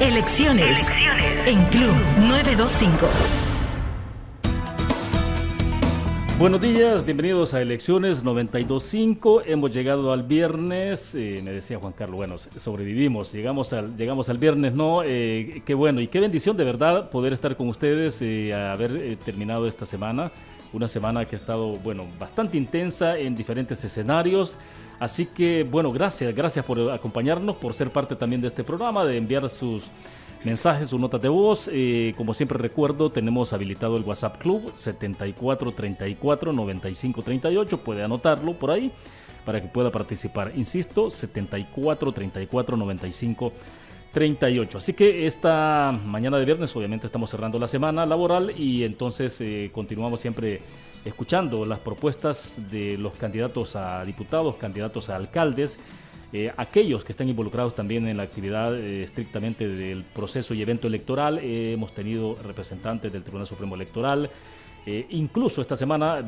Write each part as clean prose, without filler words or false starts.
Elecciones en Club 925. Buenos días, bienvenidos a Elecciones 925. Hemos llegado al viernes, me decía Juan Carlos, bueno, sobrevivimos, llegamos al viernes, ¿no? Qué bueno y qué bendición de verdad poder estar con ustedes, haber terminado esta semana, una semana que ha estado, bueno, bastante intensa en diferentes escenarios. Así que, bueno, gracias por acompañarnos, por ser parte también de este programa, de enviar sus mensajes, sus notas de voz. Como siempre recuerdo, tenemos habilitado el WhatsApp Club 74349538. Puede anotarlo por ahí para que pueda participar. Insisto, 74349538. Así que esta mañana de viernes, obviamente estamos cerrando la semana laboral y entonces continuamos siempre escuchando las propuestas de los candidatos a diputados, candidatos a alcaldes, aquellos que están involucrados también en la actividad estrictamente del proceso y evento electoral. Hemos tenido representantes del Tribunal Supremo Electoral. Incluso esta semana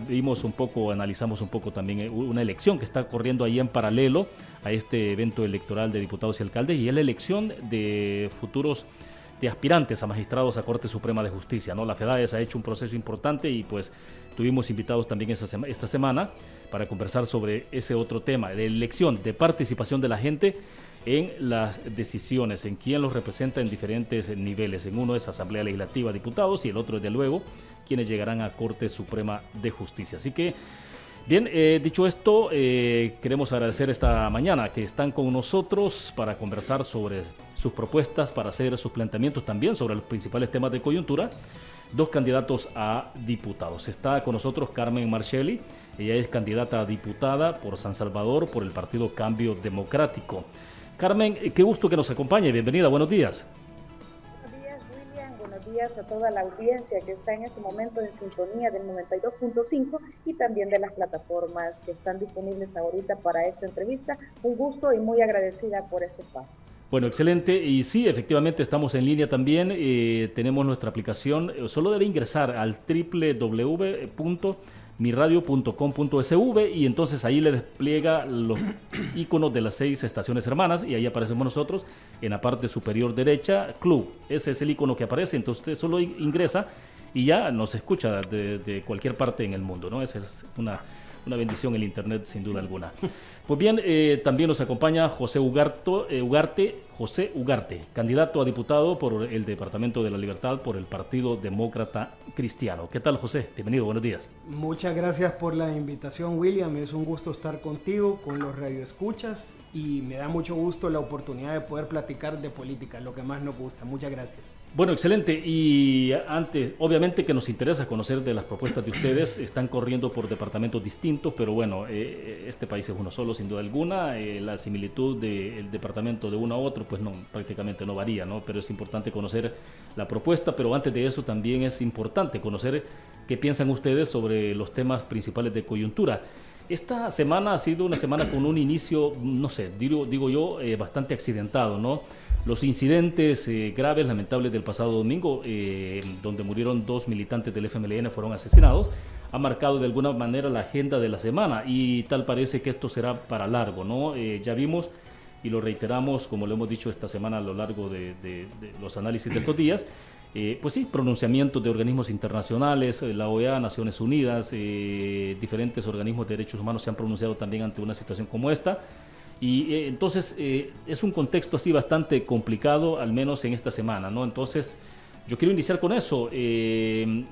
analizamos un poco también una elección que está corriendo ahí en paralelo a este evento electoral de diputados y alcaldes, y es la elección de futuros de aspirantes a magistrados a Corte Suprema de Justicia, ¿no? La FEDAES ha hecho un proceso importante y pues tuvimos invitados también esta semana para conversar sobre ese otro tema, de elección, de participación de la gente en las decisiones, en quién los representa en diferentes niveles. En uno es Asamblea Legislativa, diputados, y el otro, desde luego, quienes llegarán a Corte Suprema de Justicia. Así que, bien, dicho esto, queremos agradecer esta mañana que están con nosotros para conversar sobre sus propuestas, para hacer sus planteamientos también sobre los principales temas de coyuntura. Dos candidatos a diputados. Está con nosotros Carmen Marchelli. Ella es candidata a diputada por San Salvador por el Partido Cambio Democrático. Carmen, qué gusto que nos acompañe. Bienvenida, buenos días. Buenos días, William. Buenos días a toda la audiencia que está en este momento en sintonía del 92.5 y también de las plataformas que están disponibles ahorita para esta entrevista. Un gusto y muy agradecida por este espacio. Bueno, excelente. Y sí, efectivamente estamos en línea también. Tenemos nuestra aplicación. Solo debe ingresar al www.miradio.com.sv y entonces ahí le despliega los iconos de las 6 estaciones hermanas y ahí aparecemos nosotros en la parte superior derecha, Club. Ese es el icono que aparece. Entonces usted solo ingresa y ya nos escucha desde cualquier parte en el mundo, ¿no? Esa es una bendición el internet, sin duda alguna. Pues bien, también nos acompaña José Ugarte, candidato a diputado por el Departamento de la Libertad por el Partido Demócrata Cristiano. ¿Qué tal, José? Bienvenido, buenos días. Muchas gracias por la invitación, William. Es un gusto estar contigo, con los radioescuchas, y me da mucho gusto la oportunidad de poder platicar de política, lo que más nos gusta. Muchas gracias. Bueno, excelente. Y antes, obviamente que nos interesa conocer de las propuestas de ustedes. Están corriendo por departamentos distintos, pero bueno, este país es uno solo, sin duda alguna. La similitud del departamento de uno a otro, pues no, prácticamente no varía, ¿no? Pero es importante conocer la propuesta, pero antes de eso también es importante conocer qué piensan ustedes sobre los temas principales de coyuntura. Esta semana ha sido una semana con un inicio, no sé, digo yo, bastante accidentado, ¿no? Los incidentes graves, lamentables del pasado domingo, donde murieron 2 militantes del FMLN, fueron asesinados, ha marcado de alguna manera la agenda de la semana y tal parece que esto será para largo, ¿no? Ya vimos y lo reiteramos, como lo hemos dicho esta semana a lo largo de los análisis de estos días, pues sí, pronunciamientos de organismos internacionales, la OEA, Naciones Unidas, diferentes organismos de derechos humanos se han pronunciado también ante una situación como esta. Y entonces es un contexto así bastante complicado, al menos en esta semana, ¿no? Entonces yo quiero iniciar con eso.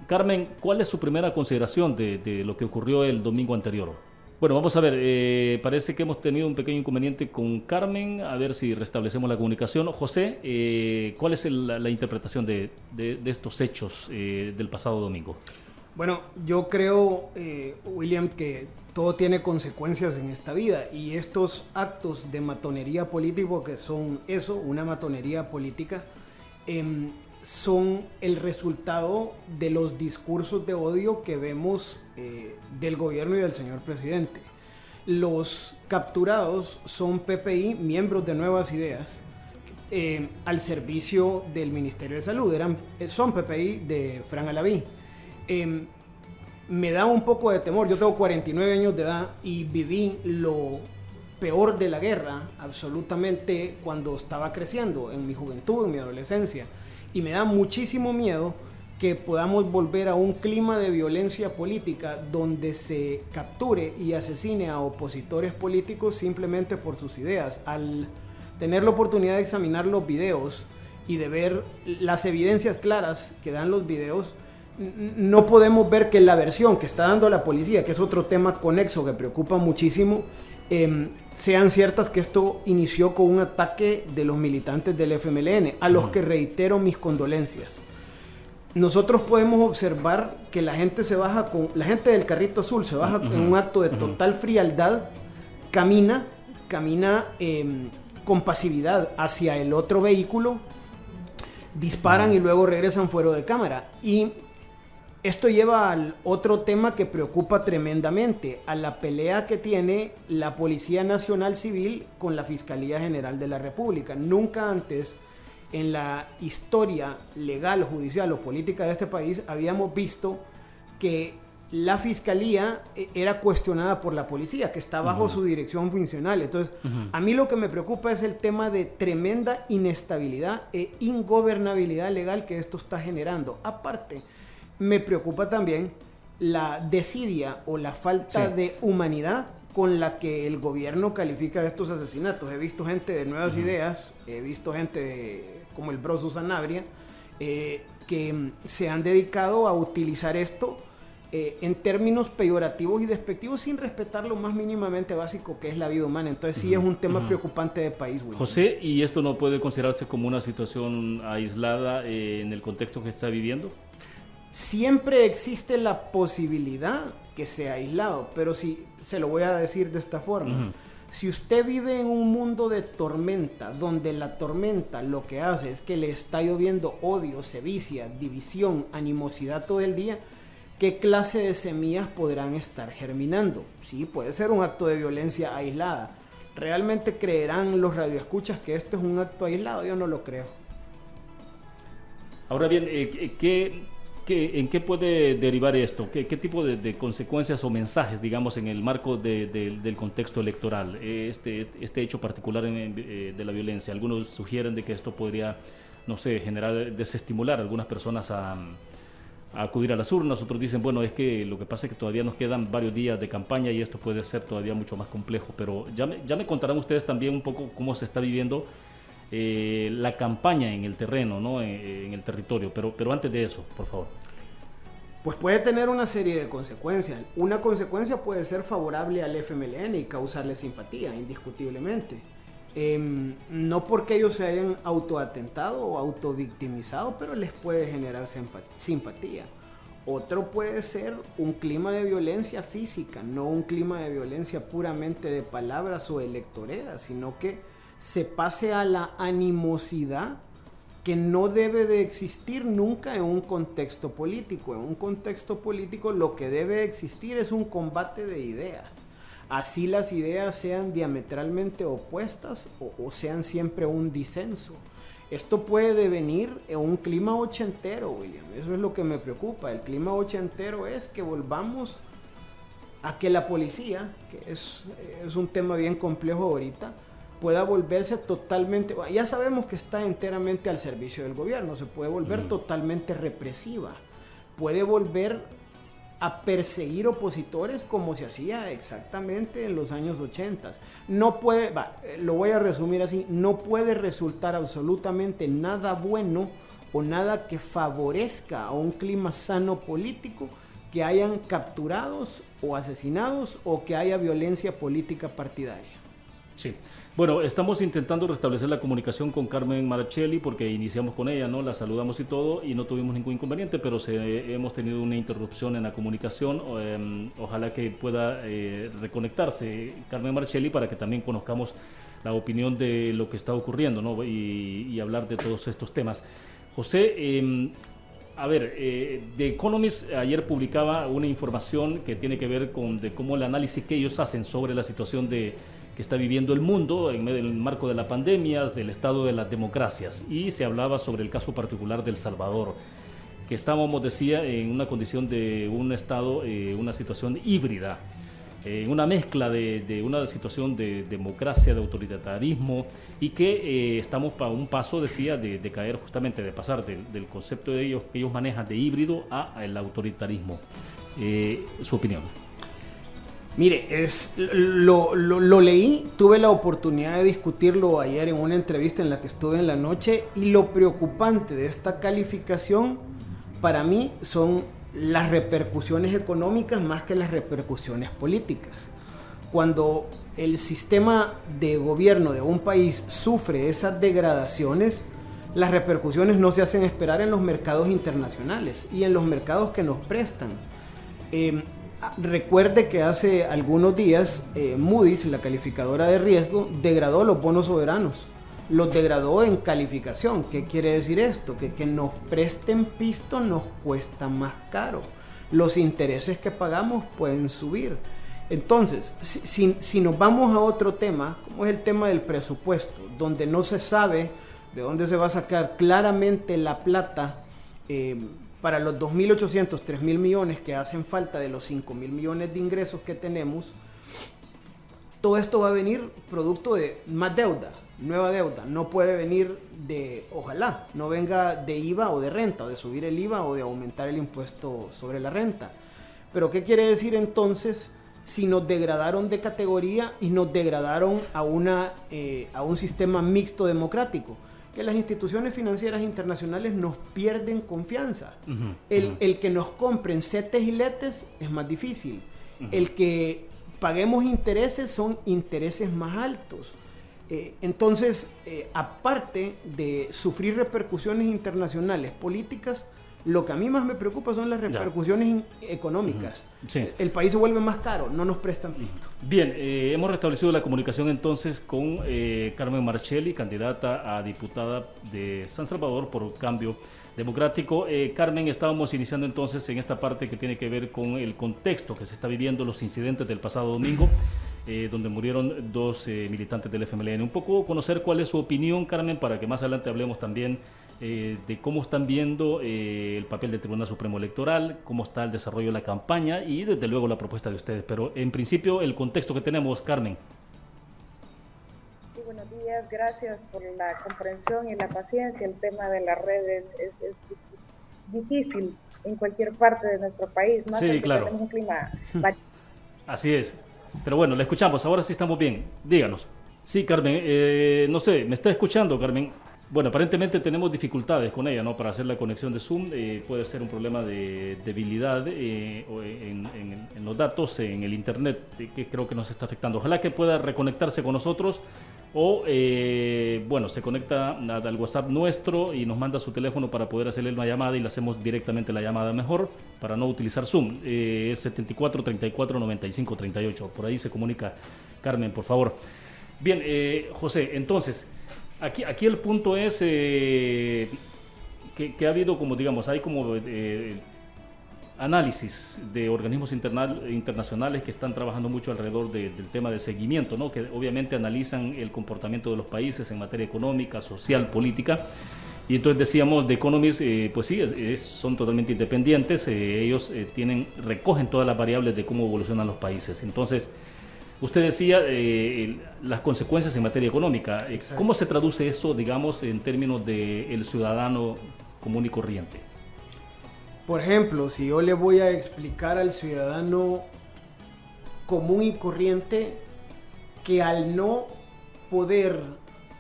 Carmen, ¿cuál es su primera consideración de lo que ocurrió el domingo anterior? Bueno, vamos a ver, parece que hemos tenido un pequeño inconveniente con Carmen, a ver si restablecemos la comunicación. José, ¿cuál es la interpretación de estos hechos del pasado domingo? Bueno, yo creo, William, que todo tiene consecuencias en esta vida, y estos actos de matonería política, que son eso, una matonería política, son el resultado de los discursos de odio que vemos del gobierno y del señor presidente. Los capturados son PPI, miembros de Nuevas Ideas, al servicio del Ministerio de Salud. Son PPI de Fran Alaví. Me da un poco de temor. Yo tengo 49 años de edad y viví peor de la guerra, absolutamente, cuando estaba creciendo, en mi juventud, en mi adolescencia. Y me da muchísimo miedo que podamos volver a un clima de violencia política donde se capture y asesine a opositores políticos simplemente por sus ideas. Al tener la oportunidad de examinar los videos y de ver las evidencias claras que dan los videos, no podemos ver que la versión que está dando la policía, que es otro tema conexo que preocupa muchísimo, sean ciertas, que esto inició con un ataque de los militantes del FMLN, a los que reitero mis condolencias. Nosotros podemos observar que la gente la gente del carrito azul se baja en un acto de total frialdad, camina con pasividad hacia el otro vehículo, disparan y luego regresan fuera de cámara. Y esto lleva al otro tema que preocupa tremendamente, a la pelea que tiene la Policía Nacional Civil con la Fiscalía General de la República. Nunca antes en la historia legal, judicial o política de este país habíamos visto que la Fiscalía era cuestionada por la policía, que está bajo su dirección funcional. Entonces, a mí lo que me preocupa es el tema de tremenda inestabilidad e ingobernabilidad legal que esto está generando. Aparte, me preocupa también la desidia o la falta de humanidad con la que el gobierno califica estos asesinatos. He visto gente de Nuevas Ideas, he visto gente como el Broso Sanabria, que se han dedicado a utilizar esto en términos peyorativos y despectivos, sin respetar lo más mínimamente básico que es la vida humana. Entonces sí es un tema preocupante de país, William. José, ¿y esto no puede considerarse como una situación aislada en el contexto que está viviendo? Siempre existe la posibilidad que sea aislado, pero si se lo voy a decir de esta forma. Si usted vive en un mundo de tormenta, donde la tormenta lo que hace es que le está lloviendo odio, sevicia, división, animosidad todo el día, ¿qué clase de semillas podrán estar germinando? Sí, puede ser un acto de violencia aislada. ¿Realmente creerán los radioescuchas que esto es un acto aislado? Yo no lo creo. Ahora bien, ¿en qué puede derivar esto? ¿Qué tipo de consecuencias o mensajes, digamos, en el marco del contexto electoral? Este hecho particular de la violencia. Algunos sugieren de que esto podría, no sé, desestimular a algunas personas a acudir a las urnas. Otros dicen, bueno, es que lo que pasa es que todavía nos quedan varios días de campaña y esto puede ser todavía mucho más complejo. Pero ya me contarán ustedes también un poco cómo se está viviendo la campaña en el terreno, ¿no? En el territorio. Pero antes de eso, por favor. Pues puede tener una serie de consecuencias. Una consecuencia puede ser favorable al FMLN y causarle simpatía, indiscutiblemente. No porque ellos se hayan autoatentado o autovictimizado, pero les puede generar simpatía. Otro puede ser un clima de violencia física, no un clima de violencia puramente de palabras o electorera, sino que se pase a la animosidad que no debe de existir nunca en un contexto político. En un contexto político lo que debe existir es un combate de ideas. Así las ideas sean diametralmente opuestas o sean siempre un disenso. Esto puede devenir en un clima ochentero, William. Eso es lo que me preocupa. El clima ochentero es que volvamos a que la policía, que es un tema bien complejo ahorita, pueda volverse totalmente, ya sabemos que está enteramente al servicio del gobierno, se puede volver totalmente represiva, puede volver a perseguir opositores como se hacía exactamente en los años 80. No puede, lo voy a resumir así, no puede resultar absolutamente nada bueno o nada que favorezca a un clima sano político que hayan capturados o asesinados o que haya violencia política partidaria. Sí. Bueno, estamos intentando restablecer la comunicación con Carmen Marachelli porque iniciamos con ella, ¿no? La saludamos y todo y no tuvimos ningún inconveniente, pero hemos tenido una interrupción en la comunicación. Ojalá que pueda reconectarse Carmen Marachelli para que también conozcamos la opinión de lo que está ocurriendo, ¿no? Y hablar de todos estos temas. José, a ver, The Economist ayer publicaba una información que tiene que ver con cómo el análisis que ellos hacen sobre la situación que está viviendo el mundo en el marco de la pandemia, del estado de las democracias, y se hablaba sobre el caso particular de El Salvador, que estábamos, decía, en una condición de un estado, una situación híbrida. en una mezcla de una situación de democracia, de autoritarismo, y que estamos para un paso, decía, de caer justamente, de pasar del concepto de ellos que ellos manejan de híbrido al autoritarismo. Su opinión. Mire, lo leí, tuve la oportunidad de discutirlo ayer en una entrevista en la que estuve en la noche, y lo preocupante de esta calificación para mí son las repercusiones económicas más que las repercusiones políticas. Cuando el sistema de gobierno de un país sufre esas degradaciones, las repercusiones no se hacen esperar en los mercados internacionales y en los mercados que nos prestan. Recuerde que hace algunos días Moody's, la calificadora de riesgo, degradó los bonos soberanos. Los degradó en calificación. ¿Qué quiere decir esto? Que nos presten pisto nos cuesta más caro. Los intereses que pagamos pueden subir. Entonces, si nos vamos a otro tema, como es el tema del presupuesto, donde no se sabe de dónde se va a sacar claramente la plata para los 2.800, 3.000 millones que hacen falta de los 5.000 millones de ingresos que tenemos, todo esto va a venir producto de más deuda, nueva deuda. No puede venir ojalá, no venga de IVA o de renta, o de subir el IVA o de aumentar el impuesto sobre la renta. Pero ¿qué quiere decir entonces si nos degradaron de categoría y nos degradaron a un sistema mixto democrático? Que las instituciones financieras internacionales nos pierden confianza. El que nos compren setes y letes es más difícil. El que paguemos intereses son intereses más altos. Entonces, aparte de sufrir repercusiones internacionales políticas, lo que a mí más me preocupa son las repercusiones económicas. Sí. El país se vuelve más caro, no nos prestan pisto. Bien, hemos restablecido la comunicación entonces con Carmen Marchelli, candidata a diputada de San Salvador por Cambio Democrático. Carmen, estábamos iniciando entonces en esta parte que tiene que ver con el contexto que se está viviendo, los incidentes del pasado domingo, donde murieron 2 militantes del FMLN. Un poco conocer cuál es su opinión, Carmen, para que más adelante hablemos también de cómo están viendo el papel del Tribunal Supremo Electoral, cómo está el desarrollo de la campaña y desde luego la propuesta de ustedes. Pero en principio el contexto que tenemos, Carmen. Sí, buenos días, gracias por la comprensión y la paciencia. El tema de las redes es difícil en cualquier parte de nuestro país, más sí, claro. Tenemos un clima. Así es. Pero bueno, la escuchamos, ahora sí estamos bien. Díganos. Sí, Carmen, no sé, ¿me está escuchando, Carmen? Bueno, aparentemente tenemos dificultades con ella, ¿no? Para hacer la conexión de Zoom, puede ser un problema de debilidad en los datos, en el internet, que creo que nos está afectando. Ojalá que pueda reconectarse con nosotros o, bueno, se conecta al WhatsApp nuestro y nos manda su teléfono para poder hacerle una llamada y le hacemos directamente la llamada mejor para no utilizar Zoom. Es 74 34 95 38. Por ahí se comunica Carmen, por favor. Bien, José, entonces... Aquí el punto es que ha habido como, digamos, hay como análisis de organismos internacionales que están trabajando mucho alrededor del tema de seguimiento, ¿no? Que obviamente analizan el comportamiento de los países en materia económica, social, política. Y entonces decíamos, The Economist, pues sí, son totalmente independientes, ellos recogen todas las variables de cómo evolucionan los países. Entonces, usted decía las consecuencias en materia económica. ¿Cómo se traduce eso, digamos, en términos del ciudadano común y corriente? Por ejemplo, si yo le voy a explicar al ciudadano común y corriente que al no poder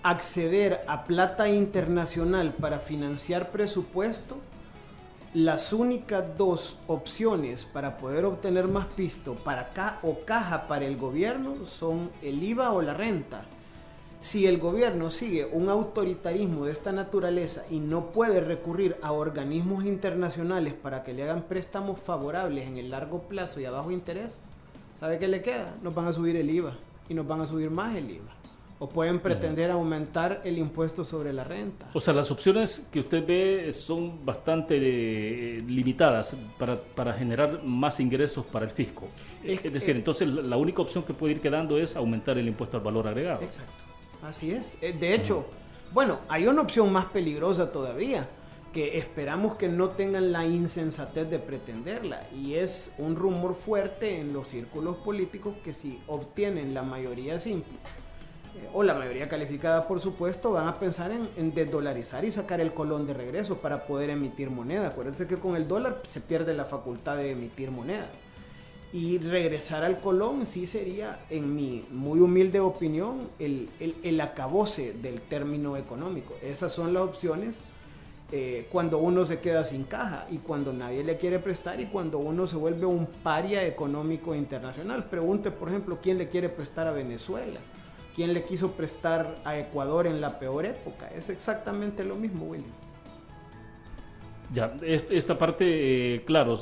acceder a plata internacional para financiar presupuesto, las únicas 2 opciones para poder obtener más pisto para caja para el gobierno son el IVA o la renta. Si el gobierno sigue un autoritarismo de esta naturaleza y no puede recurrir a organismos internacionales para que le hagan préstamos favorables en el largo plazo y a bajo interés, ¿sabe qué le queda? Nos van a subir el IVA y nos van a subir más el IVA. O pueden pretender aumentar el impuesto sobre la renta. O sea, las opciones que usted ve son bastante limitadas para generar más ingresos para el fisco. Es decir, entonces la única opción que puede ir quedando es aumentar el impuesto al valor agregado. Exacto, así es. De hecho, bueno, hay una opción más peligrosa todavía, que esperamos que no tengan la insensatez de pretenderla. Y es un rumor fuerte en los círculos políticos que si obtienen la mayoría simple, o la mayoría calificada por supuesto, van a pensar en desdolarizar y sacar el colón de regreso para poder emitir moneda. Acuérdense que con el dólar se pierde la facultad de emitir moneda. Y regresar al colón sí sería, en mi muy humilde opinión, el acabose del término económico. Esas son las opciones cuando uno se queda sin caja y cuando nadie le quiere prestar y cuando uno se vuelve un paria económico internacional. Pregunte, por ejemplo, ¿quién le quiere prestar a Venezuela? ¿Quién le quiso prestar a Ecuador en la peor época? Es exactamente lo mismo, William. Ya, esta parte, claro,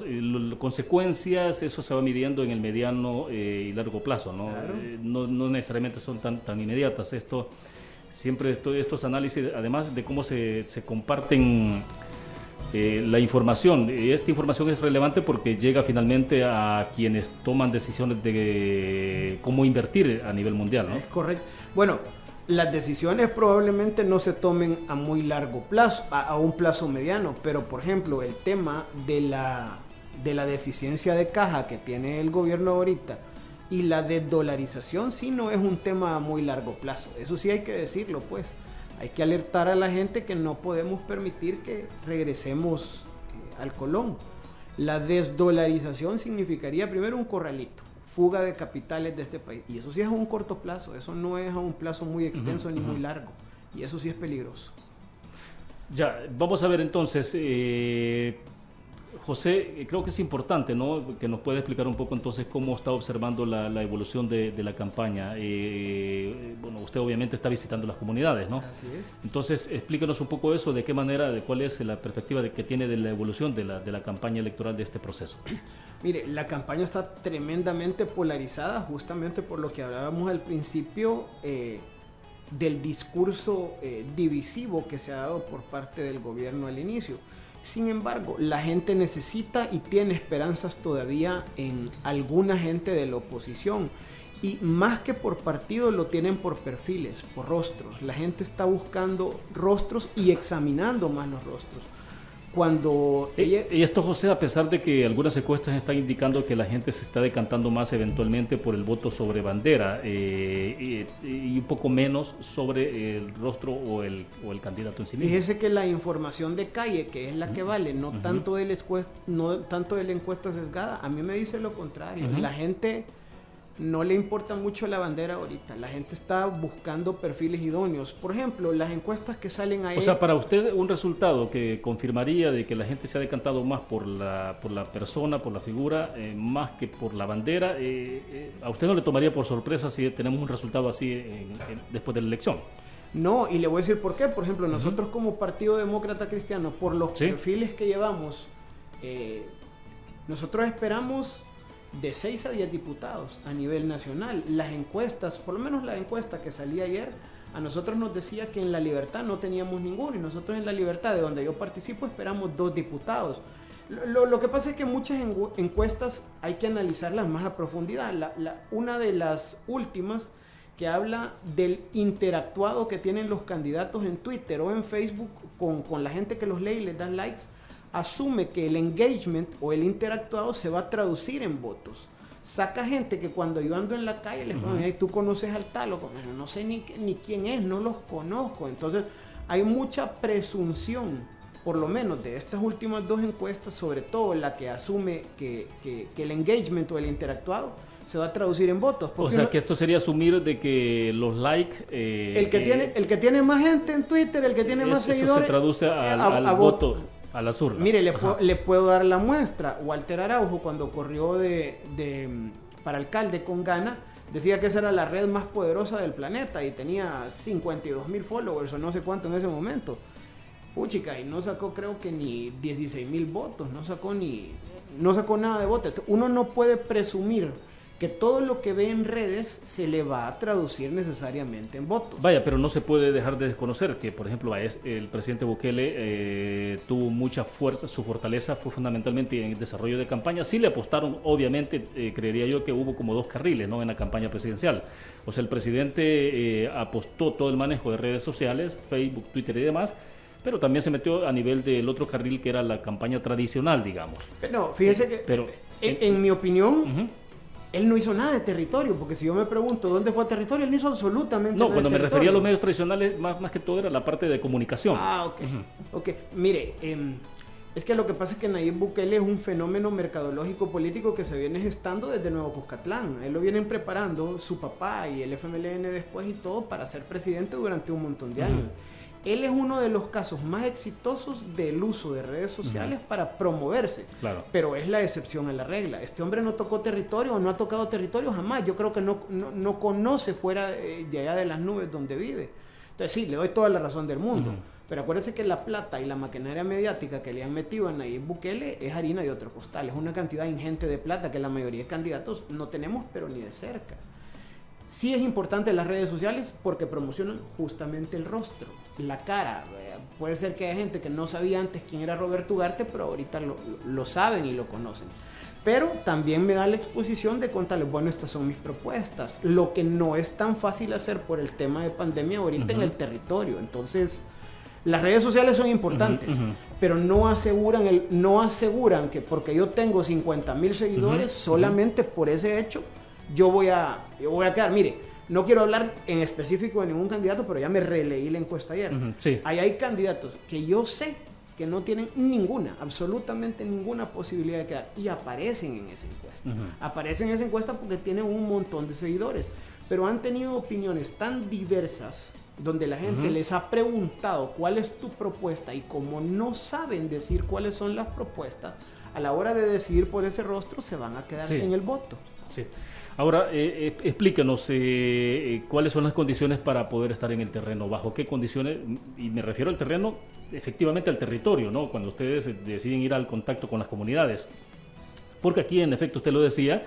consecuencias, eso se va midiendo en el mediano y largo plazo, ¿no? Claro. No necesariamente son tan inmediatas. Siempre estos análisis, además de cómo se comparten la información. Esta información es relevante porque llega finalmente a quienes toman decisiones de cómo invertir a nivel mundial, ¿no? Es correcto. Bueno, las decisiones probablemente no se tomen a muy largo plazo, a un plazo mediano, pero por ejemplo el tema de la deficiencia de caja que tiene el gobierno ahorita y la desdolarización sí no es un tema a muy largo plazo. Eso sí hay que decirlo, pues. Hay que alertar a la gente que no podemos permitir que regresemos al colón. La desdolarización significaría primero un corralito, fuga de capitales de este país. Y eso sí es a un corto plazo, eso no es a un plazo muy extenso ni muy largo. Y eso sí es peligroso. Ya, vamos a ver entonces, José, creo que es importante, ¿no?, que nos pueda explicar un poco entonces cómo está observando la evolución de la campaña. Bueno, usted obviamente está visitando las comunidades, ¿no? Así es. Entonces, explícanos un poco eso, de qué manera, de cuál es la perspectiva que tiene de la evolución de la campaña electoral de este proceso. Mire, la campaña está tremendamente polarizada, justamente por lo que hablábamos al principio del discurso divisivo que se ha dado por parte del gobierno al inicio. Sin embargo, la gente necesita y tiene esperanzas todavía en alguna gente de la oposición. Y más que por partido, lo tienen por perfiles, por rostros. La gente está buscando rostros y examinando más los rostros. Cuando y esto, José, a pesar de que algunas encuestas están indicando que la gente se está decantando más eventualmente por el voto sobre bandera y un poco menos sobre el rostro o el candidato en sí mismo. Fíjese que la información de calle, que es la que vale, no tanto de la encuesta sesgada, a mí me dice lo contrario. La gente no le importa mucho la bandera ahorita. La gente está buscando perfiles idóneos. Por ejemplo, las encuestas que salen ahí... O sea, para usted un resultado que confirmaría de que la gente se ha decantado más por la persona, por la figura, más que por la bandera, ¿a usted no le tomaría por sorpresa si tenemos un resultado así después de la elección? No, y le voy a decir por qué. Por ejemplo, nosotros como Partido Demócrata Cristiano, por los perfiles que llevamos, nosotros esperamos de 6 a 10 diputados a nivel nacional. Las encuestas, por lo menos la encuesta que salía ayer, a nosotros nos decía que en La Libertad no teníamos ninguno, y nosotros en La Libertad, de donde yo participo, esperamos 2 diputados. Lo que pasa es que muchas encuestas hay que analizarlas más a profundidad. Una de las últimas que habla del interactuado que tienen los candidatos en Twitter o en Facebook con la gente que los lee y les dan likes, asume que el engagement o el interactuado se va a traducir en votos. Saca gente que cuando yo ando en la calle les digo, hey, tú conoces al tal, o no sé ni quién es, no los conozco. Entonces hay mucha presunción, por lo menos de estas últimas 2 encuestas, sobre todo la que asume que el engagement o el interactuado se va a traducir en votos. O sea, que esto sería asumir de que los likes... el que tiene más gente en Twitter, el que tiene más seguidores... Eso se traduce al voto, a las urnas. Mire, le puedo dar la muestra. Walter Araujo, cuando corrió para alcalde con Gana, decía que esa era la red más poderosa del planeta y tenía 52,000 followers o no sé cuánto en ese momento. Puchica, y no sacó creo que ni 16,000 votos, no sacó nada de votos. Uno no puede presumir que todo lo que ve en redes se le va a traducir necesariamente en votos. Vaya, pero no se puede dejar de desconocer que, por ejemplo, el presidente Bukele tuvo mucha fuerza, su fortaleza fue fundamentalmente en el desarrollo de campaña. Sí le apostaron, obviamente, creería yo que hubo como 2 carriles, ¿no?, en la campaña presidencial. O sea, el presidente apostó todo el manejo de redes sociales, Facebook, Twitter y demás, pero también se metió a nivel del otro carril que era la campaña tradicional, digamos. No, fíjese que pero, en mi opinión, él no hizo nada de territorio, porque si yo me pregunto dónde fue territorio, él no hizo absolutamente nada. No, cuando me refería a los medios tradicionales, más que todo era la parte de comunicación. Ok. Mire, es que lo que pasa es que Nayib Bukele es un fenómeno mercadológico político que se viene gestando desde Nuevo Cuscatlán. Él lo vienen preparando su papá y el FMLN después y todo para ser presidente durante un montón de años. Él es uno de los casos más exitosos del uso de redes sociales para promoverse, claro. Pero es la excepción a la regla. Este hombre no tocó territorio o no ha tocado territorio jamás. Yo creo que no conoce fuera de allá de las nubes donde vive. Entonces sí, le doy toda la razón del mundo. Pero acuérdense que la plata y la maquinaria mediática que le han metido a Nayib Bukele es harina de otro costal. Es una cantidad ingente de plata que la mayoría de candidatos no tenemos, pero ni de cerca. Sí es importante las redes sociales porque promocionan justamente el rostro, la cara. Puede ser que haya gente que no sabía antes quién era Roberto Ugarte, pero ahorita lo saben y lo conocen. Pero también me da la exposición de contarles, bueno, estas son mis propuestas. Lo que no es tan fácil hacer por el tema de pandemia ahorita en el territorio. Entonces, las redes sociales son importantes, pero no aseguran que porque yo tengo 50,000 seguidores, solamente por ese hecho, yo voy a quedar. Mire, no quiero hablar en específico de ningún candidato, pero ya me releí la encuesta ayer. Sí. Ahí hay candidatos que yo sé que no tienen absolutamente ninguna posibilidad de quedar, y aparecen en esa encuesta. Aparecen en esa encuesta porque tienen un montón de seguidores, pero han tenido opiniones tan diversas donde la gente les ha preguntado cuál es tu propuesta, y como no saben decir cuáles son las propuestas, a la hora de decidir por ese rostro se van a quedar sin el voto. Sí. Ahora, explícanos cuáles son las condiciones para poder estar en el terreno, bajo qué condiciones, y me refiero al terreno, efectivamente al territorio, ¿no? Cuando ustedes deciden ir al contacto con las comunidades, porque aquí en efecto usted lo decía,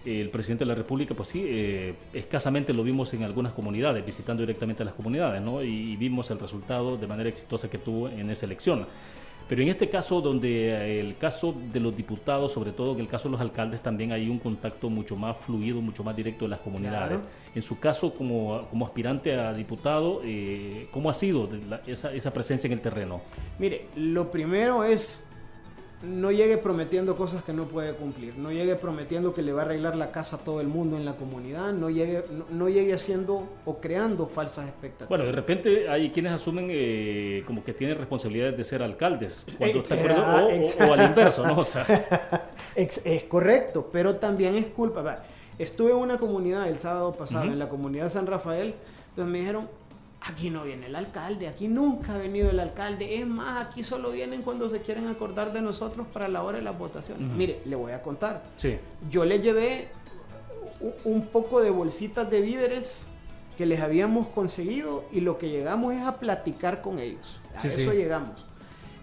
el presidente de la República, pues sí, escasamente lo vimos en algunas comunidades, visitando directamente a las comunidades, ¿no? Y vimos el resultado de manera exitosa que tuvo en esa elección. Pero en este caso, donde el caso de los diputados, sobre todo en el caso de los alcaldes, también hay un contacto mucho más fluido, mucho más directo de las comunidades. Claro. En su caso, como aspirante a diputado, ¿cómo ha sido esa presencia en el terreno? Mire, lo primero es, no llegue prometiendo cosas que no puede cumplir, no llegue prometiendo que le va a arreglar la casa a todo el mundo en la comunidad, no llegue haciendo o creando falsas expectativas. Bueno, de repente hay quienes asumen como que tienen responsabilidades de ser alcaldes, cuando está o al inverso, ¿no? O sea. Es correcto, pero también es culpa. Estuve en una comunidad el sábado pasado, en la comunidad de San Rafael, donde me dijeron, aquí no viene el alcalde, aquí nunca ha venido el alcalde, es más, aquí solo vienen cuando se quieren acordar de nosotros para la hora de las votaciones. Mire, le voy a contar. Sí. Yo le llevé un poco de bolsitas de víveres que les habíamos conseguido, y lo que llegamos es a platicar con ellos. A eso llegamos.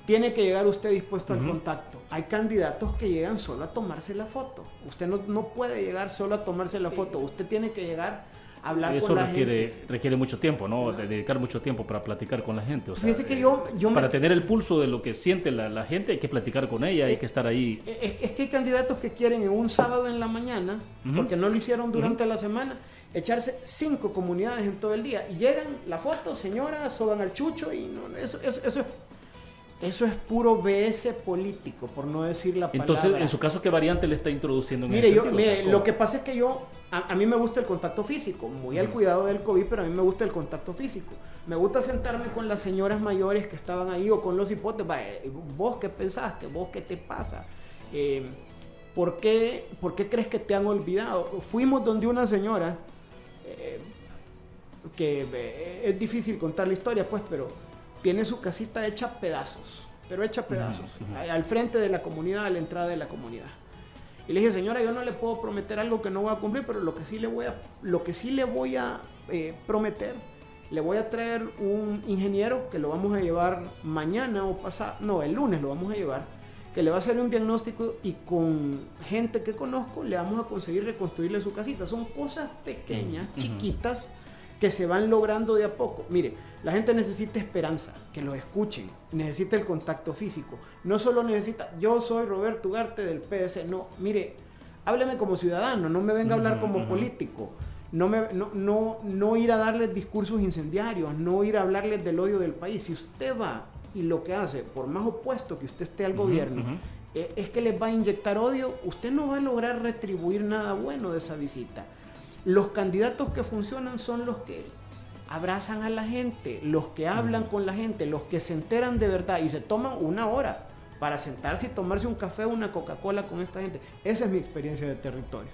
Tiene que llegar usted dispuesto al contacto. Hay candidatos que llegan solo a tomarse la foto. Usted no puede llegar solo a tomarse la foto. Usted tiene que llegar a hablar con la gente. Eso requiere mucho tiempo, ¿no? De dedicar mucho tiempo para platicar con la gente. O sea, fíjese que para tener el pulso de lo que siente la gente, hay que platicar con ella, hay que estar ahí. Es que hay candidatos que quieren en un sábado en la mañana, porque no lo hicieron durante la semana, echarse 5 comunidades en todo el día. Y llegan, la foto, señora, soban al chucho, y no, eso es puro BS político, por no decir la palabra. Entonces, en su caso, ¿qué variante le está introduciendo en ese sentido? Mire, lo que pasa es que a mí me gusta el contacto físico, muy al cuidado del COVID, pero a mí me gusta el contacto físico. Me gusta sentarme con las señoras mayores que estaban ahí, o con los hipotes. ¿Vos qué pensás? ¿Vos qué te pasa? ¿Por qué crees que te han olvidado? Fuimos donde una señora, que es difícil contar la historia, pues, pero tiene su casita hecha pedazos, al frente de la comunidad, a la entrada de la comunidad. Y le dije, señora, yo no le puedo prometer algo que no voy a cumplir, pero lo que sí le voy a prometer, le voy a traer un ingeniero que lo vamos a llevar mañana o pasado, no, el lunes lo vamos a llevar, que le va a hacer un diagnóstico, y con gente que conozco le vamos a conseguir reconstruirle su casita. Son cosas pequeñas, chiquitas, que se van logrando de a poco. Mire, la gente necesita esperanza, que los escuchen, necesita el contacto físico. No solo necesita, yo soy Roberto Ugarte del PS, no, mire, hábleme como ciudadano, no me venga a hablar como político. No ir a darles discursos incendiarios, no ir a hablarles del odio del país. Si usted va y lo que hace, por más opuesto que usted esté al gobierno, es que les va a inyectar odio, usted no va a lograr retribuir nada bueno de esa visita. Los candidatos que funcionan son los que abrazan a la gente, los que hablan con la gente, los que se enteran de verdad y se toman una hora para sentarse y tomarse un café o una Coca-Cola con esta gente. Esa es mi experiencia de territorio.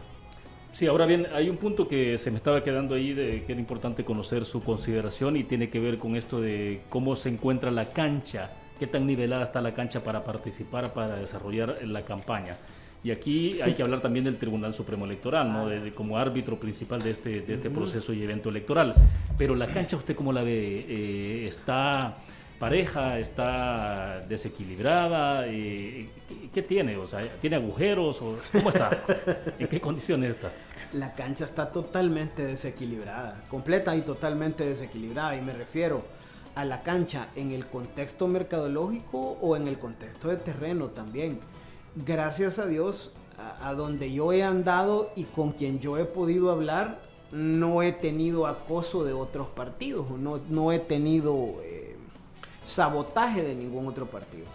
Sí, ahora bien, hay un punto que se me estaba quedando ahí, de que era importante conocer su consideración, y tiene que ver con esto de cómo se encuentra la cancha, qué tan nivelada está la cancha para participar, para desarrollar la campaña. Y aquí hay que hablar también del Tribunal Supremo Electoral, ¿no? Como árbitro principal de este proceso y evento electoral. Pero la cancha, ¿usted cómo la ve? ¿Está pareja? ¿Está desequilibrada? ¿Qué tiene? O sea, ¿tiene agujeros? ¿Cómo está? ¿En qué condiciones está? La cancha está totalmente desequilibrada, completa y totalmente desequilibrada, y me refiero a la cancha en el contexto mercadológico o en el contexto de terreno también. Gracias a Dios, a donde yo he andado y con quien yo he podido hablar, no he tenido acoso de otros partidos, no he tenido sabotaje de ningún otro partido.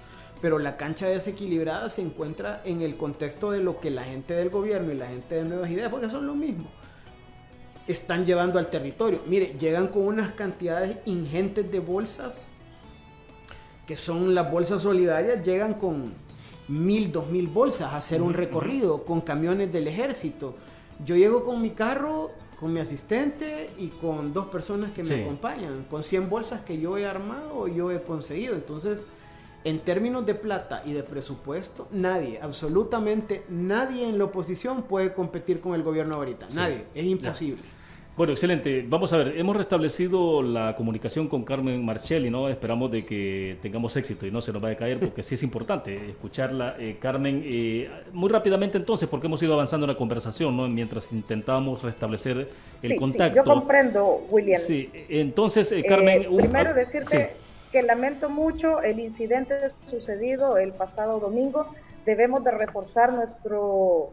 Pero la cancha desequilibrada se encuentra en el contexto de lo que la gente del gobierno y la gente de Nuevas Ideas, porque son lo mismo, están llevando al territorio. Mire, llegan con unas cantidades ingentes de bolsas, que son las bolsas solidarias, llegan con 1,000, 2,000 bolsas a hacer un recorrido con camiones del ejército. Yo llego con mi carro, con mi asistente y con 2 personas que me acompañan, con 100 bolsas que yo he armado, yo he conseguido. Entonces, en términos de plata y de presupuesto, nadie, absolutamente nadie en la oposición puede competir con el gobierno ahorita. Nadie, es imposible. Ya. Bueno, excelente. Vamos a ver, hemos restablecido la comunicación con Carmen Marchelli, ¿no? Esperamos de que tengamos éxito y no se nos vaya a caer, porque sí es importante escucharla. Carmen, muy rápidamente entonces, porque hemos ido avanzando en la conversación, ¿no? Mientras intentábamos restablecer el contacto. Sí, yo comprendo, William. Sí, entonces, Carmen... primero decirte que lamento mucho el incidente sucedido el pasado domingo. Debemos de reforzar nuestro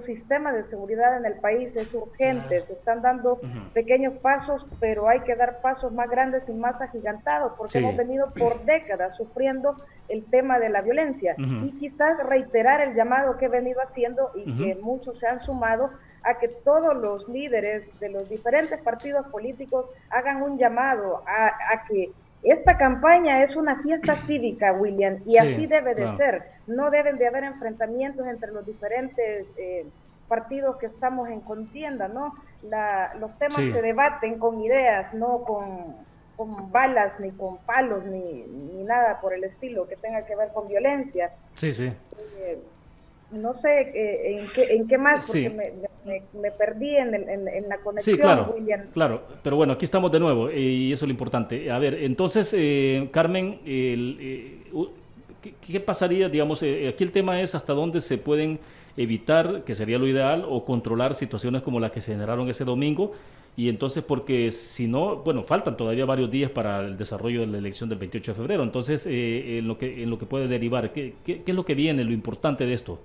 sistema de seguridad en el país, es urgente, se están dando pequeños pasos, pero hay que dar pasos más grandes y más agigantados, porque hemos venido por décadas sufriendo el tema de la violencia, y quizás reiterar el llamado que he venido haciendo y que muchos se han sumado a que todos los líderes de los diferentes partidos políticos hagan un llamado a que esta campaña es una fiesta cívica, William, y así debe de ser. No deben de haber enfrentamientos entre los diferentes partidos que estamos en contienda, ¿no? Los temas se debaten con ideas, no con balas, ni con palos, ni nada por el estilo que tenga que ver con violencia. No sé en qué más, porque me perdí en la conexión, William. Claro, pero bueno, aquí estamos de nuevo y eso es lo importante. A ver, entonces, Carmen, ¿qué pasaría? Digamos, aquí el tema es hasta dónde se pueden evitar, que sería lo ideal, o controlar situaciones como las que se generaron ese domingo. Y entonces, porque si no, bueno, faltan todavía varios días para el desarrollo de la elección del 28 de febrero. Entonces, en lo que puede derivar, ¿qué es lo que viene, lo importante de esto?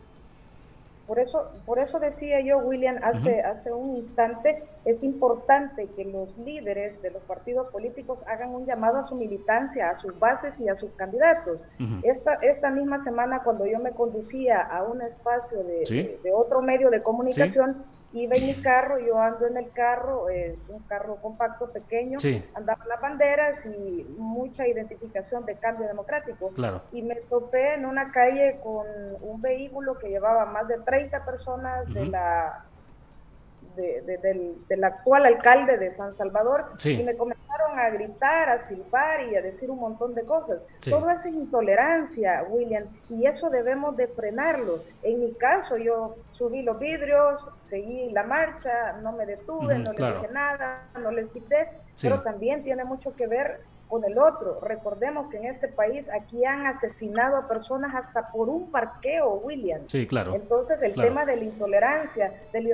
Por eso decía yo, William, hace un instante, es importante que los líderes de los partidos políticos hagan un llamado a su militancia, a sus bases y a sus candidatos. Esta misma semana, cuando yo me conducía a un espacio de otro medio de comunicación, iba en mi carro, yo ando en el carro, es un carro compacto, pequeño, andaban las banderas y mucha identificación de Cambio Democrático. Y me topé en una calle con un vehículo que llevaba más de 30 personas del actual alcalde de San Salvador, y me comenzaron a gritar, a silbar y a decir un montón de cosas. Todo eso es intolerancia, William, y eso debemos de frenarlo. En mi caso, yo subí los vidrios, seguí la marcha, no me detuve, no les dije nada, no les quité, pero también tiene mucho que ver con el otro. Recordemos que en este país aquí han asesinado a personas hasta por un parqueo, William. Entonces el tema de la intolerancia, del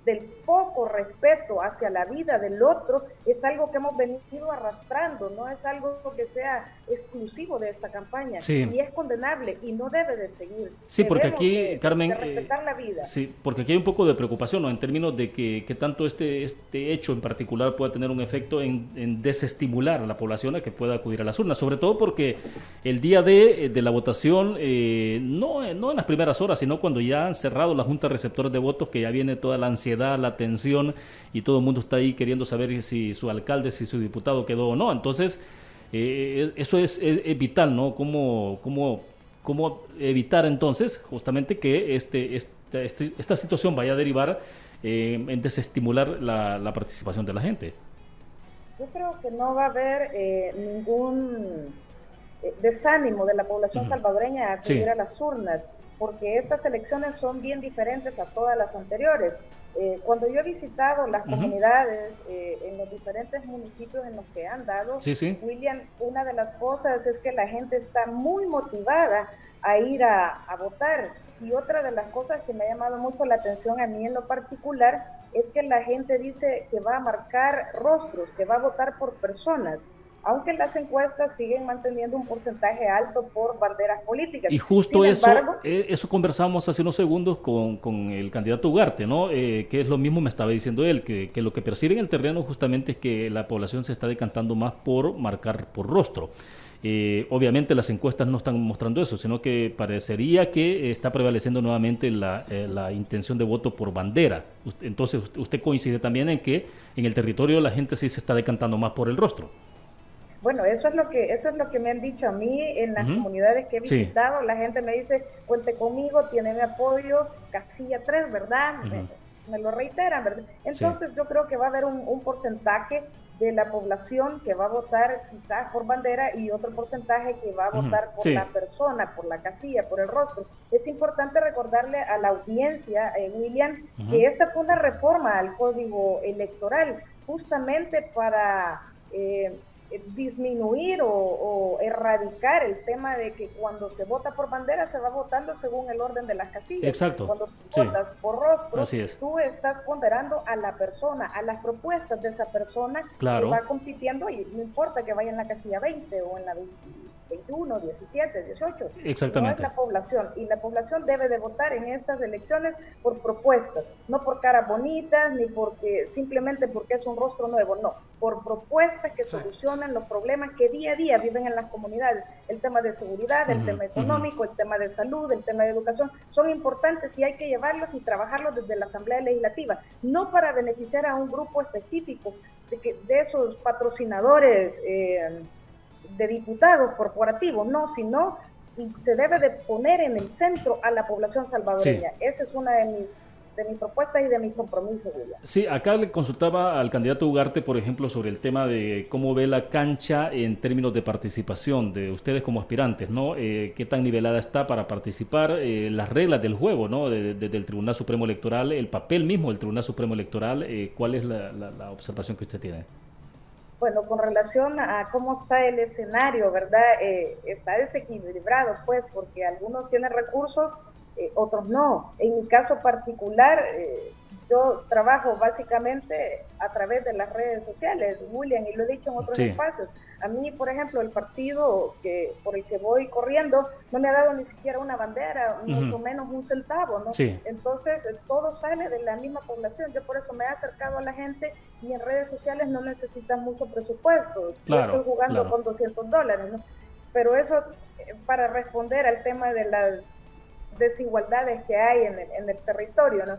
del poco respeto hacia la vida del otro, es algo que hemos venido arrastrando, no es algo que sea exclusivo de esta campaña, sí. Y es condenable y no debe de seguir. Sí, porque aquí, Carmen, de respetar la vida. Sí, porque aquí hay un poco de preocupación, ¿no? En términos de que tanto este hecho en particular pueda tener un efecto en desestimular a la población a que pueda acudir a las urnas, sobre todo porque el día de la votación, no en las primeras horas, sino cuando ya han cerrado la junta de receptores de votos, que ya viene toda la ansiedad, la tensión, y todo el mundo está ahí queriendo saber si su alcalde, si su diputado quedó o no. Entonces, eso es vital, ¿no? ¿Cómo evitar entonces justamente que esta situación vaya a derivar en desestimular la participación de la gente? Yo creo que no va a haber ningún desánimo de la población salvadoreña a acudir a las urnas, porque estas elecciones son bien diferentes a todas las anteriores. Cuando yo he visitado las comunidades en los diferentes municipios en los que han dado, William, una de las cosas es que la gente está muy motivada a ir a votar, y otra de las cosas que me ha llamado mucho la atención a mí en lo particular es que la gente dice que va a marcar rostros, que va a votar por personas, aunque las encuestas siguen manteniendo un porcentaje alto por banderas políticas. Y justo eso conversamos hace unos segundos con el candidato Ugarte, ¿no? Que es lo mismo me estaba diciendo él, que lo que percibe en el terreno justamente es que la población se está decantando más por marcar por rostro. Obviamente las encuestas no están mostrando eso, sino que parecería que está prevaleciendo nuevamente la intención de voto por bandera. Entonces usted coincide también en que en el territorio la gente sí se está decantando más por el rostro. Bueno, eso es lo que me han dicho a mí en las comunidades que he visitado. La gente me dice, cuente conmigo, tiene mi apoyo, casilla 3, ¿verdad? Me lo reiteran, ¿verdad? Entonces yo creo que va a haber un porcentaje de la población que va a votar quizás por bandera y otro porcentaje que va a votar por la persona, por la casilla, por el rostro. Es importante recordarle a la audiencia, William, que esta fue una reforma al Código Electoral justamente para disminuir o erradicar el tema de que cuando se vota por bandera se va votando según el orden de las casillas. Exacto. Cuando votas por rostro, tú estás ponderando a la persona, a las propuestas de esa persona que va compitiendo, y no importa que vaya en la casilla 20 o en la 21, 17, 18. Exactamente. No es la población, y la población debe de votar en estas elecciones por propuestas, no por caras bonitas, ni simplemente porque es un rostro nuevo, no, por propuestas que solucionan los problemas que día a día viven en las comunidades. El tema de seguridad, el tema económico, el tema de salud, el tema de educación, son importantes y hay que llevarlos y trabajarlos desde la Asamblea Legislativa, no para beneficiar a un grupo específico de esos patrocinadores de diputados corporativos, no, sino se debe de poner en el centro a la población salvadoreña. Esa es una de mis propuestas y de mis compromisos, William. Sí, acá le consultaba al candidato Ugarte, por ejemplo, sobre el tema de cómo ve la cancha en términos de participación de ustedes como aspirantes, ¿no? ¿Qué tan nivelada está para participar? Las reglas del juego, ¿no? Desde el Tribunal Supremo Electoral, el papel mismo del Tribunal Supremo Electoral, ¿cuál es la observación que usted tiene? Bueno, con relación a cómo está el escenario, ¿verdad? Está desequilibrado, pues, porque algunos tienen recursos, otros no. En mi caso particular, yo trabajo básicamente a través de las redes sociales, William, y lo he dicho en otros espacios. A mí, por ejemplo, el partido por el que voy corriendo no me ha dado ni siquiera una bandera, mucho menos un centavo, ¿no? Entonces, todo sale de la misma población. Yo por eso me he acercado a la gente, y en redes sociales no necesitan mucho presupuesto. Yo estoy jugando con $200, ¿no? Pero eso, para responder al tema de las desigualdades que hay en el territorio, ¿no?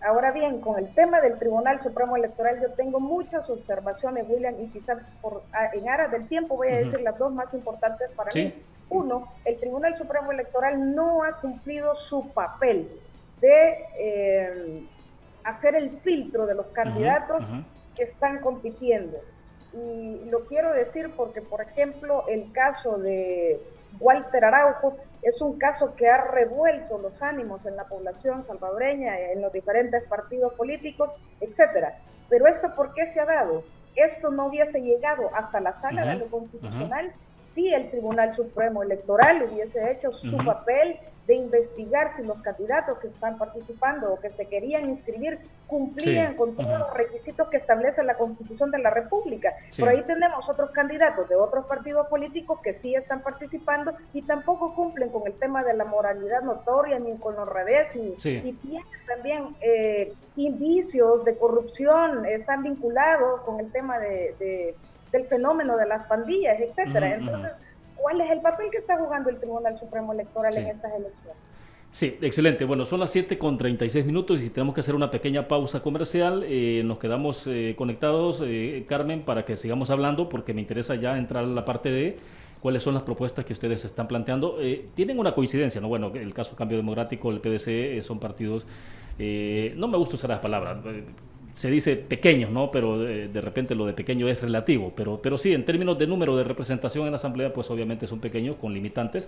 Ahora bien, con el tema del Tribunal Supremo Electoral yo tengo muchas observaciones, William, y quizás en aras del tiempo voy a decir las dos más importantes para mí. Uno, el Tribunal Supremo Electoral no ha cumplido su papel de hacer el filtro de los candidatos que están compitiendo. Y lo quiero decir porque, por ejemplo, el caso de Walter Araujo es un caso que ha revuelto los ánimos en la población salvadoreña, en los diferentes partidos políticos, etcétera. Pero esto, ¿por qué se ha dado? Esto no hubiese llegado hasta la sala de lo constitucional si el Tribunal Supremo Electoral hubiese hecho su papel de investigar si los candidatos que están participando o que se querían inscribir cumplían con todos los requisitos que establece la Constitución de la República. Por ahí tenemos otros candidatos de otros partidos políticos que sí están participando y tampoco cumplen con el tema de la moralidad notoria, ni con los revés, y tienen también indicios de corrupción, están vinculados con el tema del fenómeno de las pandillas, etcétera. Entonces, ¿cuál es el papel que está jugando el Tribunal Supremo Electoral en estas elecciones? Sí, excelente. Bueno, son las 7:36 y tenemos que hacer una pequeña pausa comercial. Nos quedamos conectados, Carmen, para que sigamos hablando, porque me interesa ya entrar a la parte de cuáles son las propuestas que ustedes están planteando. Tienen una coincidencia, ¿no? Bueno, el caso Cambio Democrático, el PDC, son partidos, no me gusta usar las palabras, se dice pequeños, ¿no? Pero de repente lo de pequeño es relativo, pero sí, en términos de número de representación en la Asamblea, pues obviamente son pequeños, con limitantes,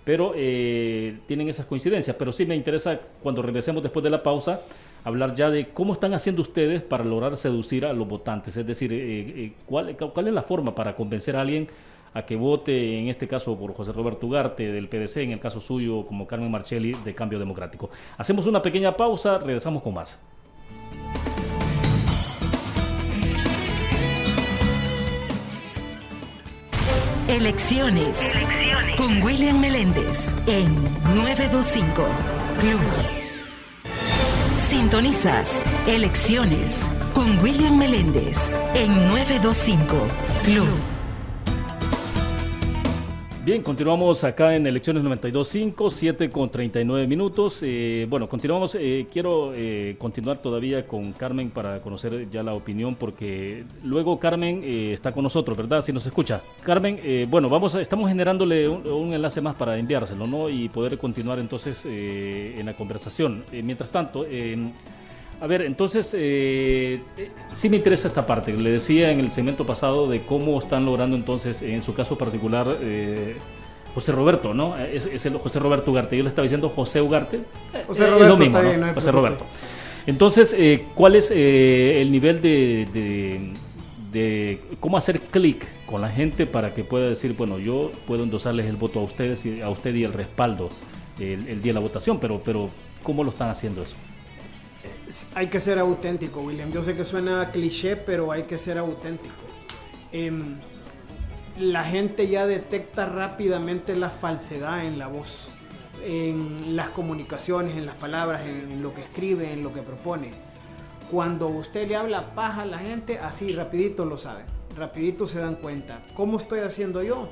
pero tienen esas coincidencias. Pero sí me interesa, cuando regresemos después de la pausa, hablar ya de cómo están haciendo ustedes para lograr seducir a los votantes, es decir, cuál es la forma para convencer a alguien a que vote, en este caso por José Roberto Ugarte del PDC, en el caso suyo como Carmen Marchelli de Cambio Democrático. Hacemos una pequeña pausa, regresamos con más. Elecciones con William Meléndez en 925 Club. Sintonizas Elecciones con William Meléndez en 925 Club. Bien, continuamos acá en Elecciones 92.5, 7:39. Bueno, continuamos. Quiero continuar todavía con Carmen para conocer ya la opinión, porque luego Carmen está con nosotros, ¿verdad? Si nos escucha. Carmen, bueno, estamos generándole un enlace más para enviárselo, ¿no? Y poder continuar entonces en la conversación. Mientras tanto, a ver, entonces, sí me interesa esta parte. Le decía en el segmento pasado de cómo están logrando entonces, en su caso particular, José Roberto, ¿no? Es el José Roberto Ugarte. Yo le estaba diciendo José Ugarte. José Roberto, lo mismo, está bien, ¿no? No José Roberto. Entonces, ¿cuál es el nivel de cómo hacer clic con la gente para que pueda decir, bueno, yo puedo endosarles el voto a ustedes y a usted y el respaldo el día de la votación, pero ¿cómo lo están haciendo eso? Hay que ser auténtico, William. Yo sé que suena cliché, pero hay que ser auténtico. La gente ya detecta rápidamente la falsedad en la voz, en las comunicaciones, en las palabras, en lo que escribe, en lo que propone. Cuando usted le habla paja a la gente, así rapidito lo saben, rapidito se dan cuenta. ¿Cómo estoy haciendo yo?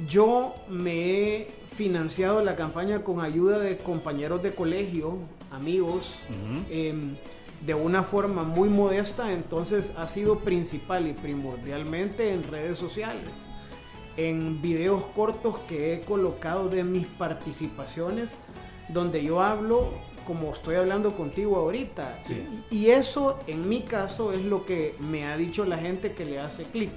Yo me he financiado la campaña con ayuda de compañeros de colegio, amigos, de una forma muy modesta. Entonces ha sido principal y primordialmente en redes sociales, en videos cortos que he colocado de mis participaciones, donde yo hablo como estoy hablando contigo ahorita. Sí. Y eso, en mi caso, es lo que me ha dicho la gente que le hace clic.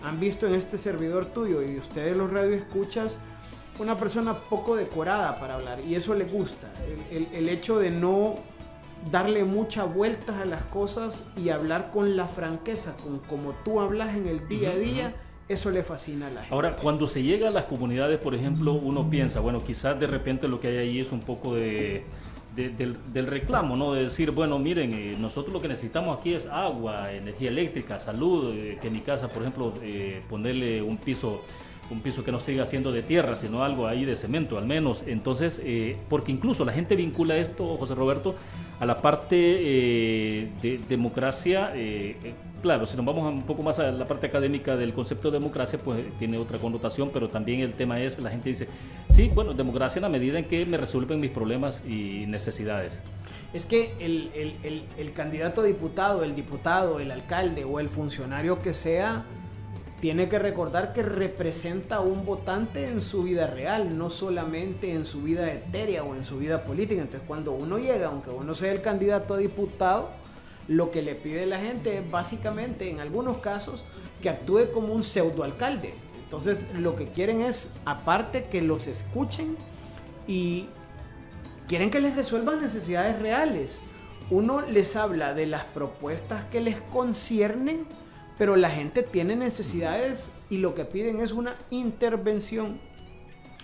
Han visto en este servidor tuyo y ustedes los radioescuchas una persona poco decorada para hablar, y eso les gusta. El hecho de no darle muchas vueltas a las cosas y hablar con la franqueza, como tú hablas en el día a día, eso le fascina a la gente. Ahora, cuando se llega a las comunidades, por ejemplo, uno piensa, bueno, quizás de repente lo que hay ahí es un poco del reclamo, ¿no? De decir, bueno, miren, nosotros lo que necesitamos aquí es agua, energía eléctrica, salud, que en mi casa, por ejemplo, ponerle un piso que no siga siendo de tierra, sino algo ahí de cemento al menos. Entonces, porque incluso la gente vincula esto, José Roberto, a la parte de democracia. Claro, si nos vamos un poco más a la parte académica del concepto de democracia, pues tiene otra connotación, pero también el tema es, la gente dice, sí, bueno, democracia en la medida en que me resuelven mis problemas y necesidades. Es que el candidato a diputado, el diputado, el alcalde o el funcionario que sea, tiene que recordar que representa a un votante en su vida real, no solamente en su vida etérea o en su vida política. Entonces, cuando uno llega, aunque uno sea el candidato a diputado, lo que le pide la gente es básicamente, en algunos casos, que actúe como un pseudoalcalde. Entonces, lo que quieren es, aparte, que los escuchen y quieren que les resuelvan necesidades reales. Uno les habla de las propuestas que les conciernen, pero la gente tiene necesidades y lo que piden es una intervención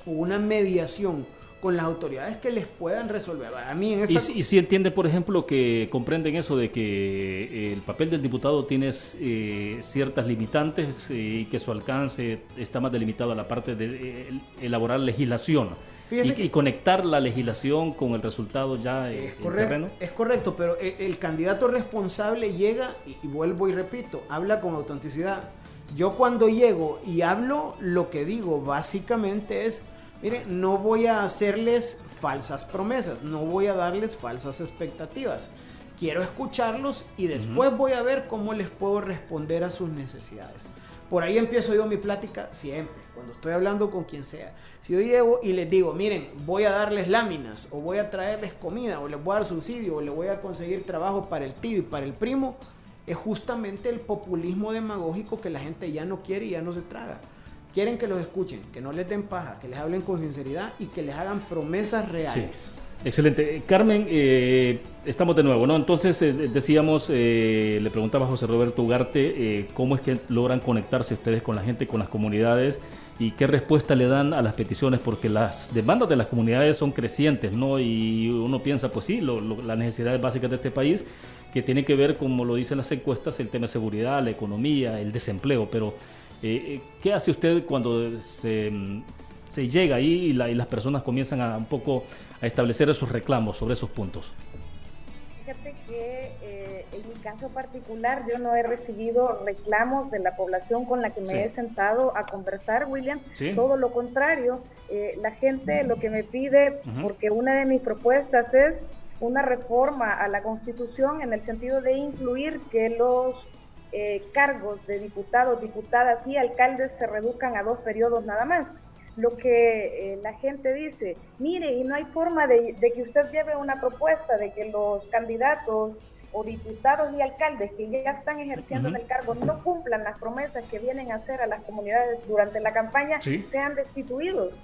o una mediación con las autoridades que les puedan resolver. A mí en esta... ¿Y si entiende, por ejemplo, que comprenden eso de que el papel del diputado tiene ciertas limitantes y que su alcance está más delimitado a la parte de elaborar legislación y conectar la legislación con el resultado ya en terreno? Es correcto, pero el candidato responsable llega y vuelvo y repito, habla con autenticidad. Yo cuando llego y hablo, lo que digo básicamente es: mire, no voy a hacerles falsas promesas, no voy a darles falsas expectativas. Quiero escucharlos y después voy a ver cómo les puedo responder a sus necesidades. Por ahí empiezo yo mi plática siempre, cuando estoy hablando con quien sea. Si yo llego y les digo: miren, voy a darles láminas, o voy a traerles comida, o les voy a dar subsidio, o les voy a conseguir trabajo para el tío y para el primo, es justamente el populismo demagógico que la gente ya no quiere y ya no se traga. Quieren que los escuchen, que no les den paja, que les hablen con sinceridad y que les hagan promesas reales. Sí. Excelente. Carmen, estamos de nuevo, ¿no? Entonces, decíamos, le preguntaba a José Roberto Ugarte cómo es que logran conectarse ustedes con la gente, con las comunidades, y qué respuesta le dan a las peticiones, porque las demandas de las comunidades son crecientes, ¿no? Y uno piensa, pues sí, las necesidades básicas de este país, que tienen que ver, como lo dicen las encuestas, el tema de seguridad, la economía, el desempleo, pero ¿qué hace usted cuando se llega ahí y las personas comienzan un poco a establecer esos reclamos sobre esos puntos? Fíjate que en mi caso particular yo no he recibido reclamos de la población con la que me he sentado a conversar, William. Todo lo contrario, la gente lo que me pide, porque una de mis propuestas es una reforma a la Constitución en el sentido de incluir que los cargos de diputados, diputadas y alcaldes se reduzcan a 2 periodos nada más. Lo que la gente dice: mire, y no hay forma de que usted lleve una propuesta de que los candidatos o diputados y alcaldes que ya están ejerciendo en el cargo no cumplan las promesas que vienen a hacer a las comunidades durante la campaña, sean destituidos.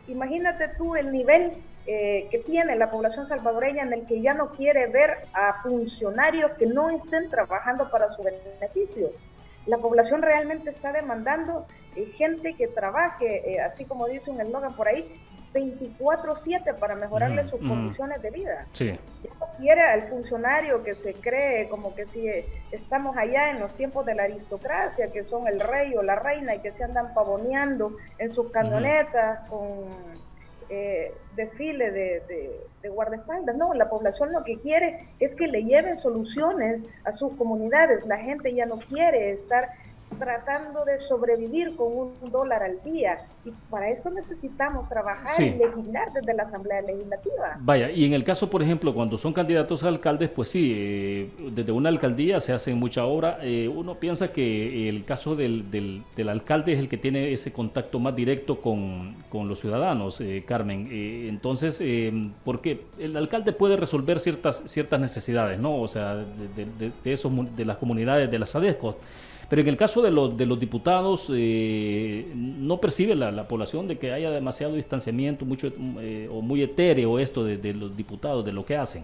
Imagínate tú el nivel que tiene la población salvadoreña, en el que ya no quiere ver a funcionarios que no estén trabajando para su beneficio. La población realmente está demandando gente que trabaje, así como dice un eslogan por ahí, 24/7 para mejorarle sus condiciones de vida. Ya no quiere al funcionario que se cree como que si estamos allá en los tiempos de la aristocracia, que son el rey o la reina y que se andan pavoneando en sus camionetas con desfile de guardaespaldas. No, la población lo que quiere es que le lleven soluciones a sus comunidades. La gente ya no quiere estar tratando de sobrevivir con $1 al día, y para esto necesitamos trabajar y legislar desde la Asamblea Legislativa. Vaya, y en el caso, por ejemplo, cuando son candidatos a alcaldes, pues sí, desde una alcaldía se hace mucha obra. Uno piensa que el caso del alcalde es el que tiene ese contacto más directo con los ciudadanos, Carmen. Entonces, porque el alcalde puede resolver ciertas necesidades, ¿no? O sea, de las comunidades, de las ADESCOS. Pero en el caso de los diputados, no percibe la población de que haya demasiado distanciamiento, mucho o muy etéreo esto de los diputados, de lo que hacen.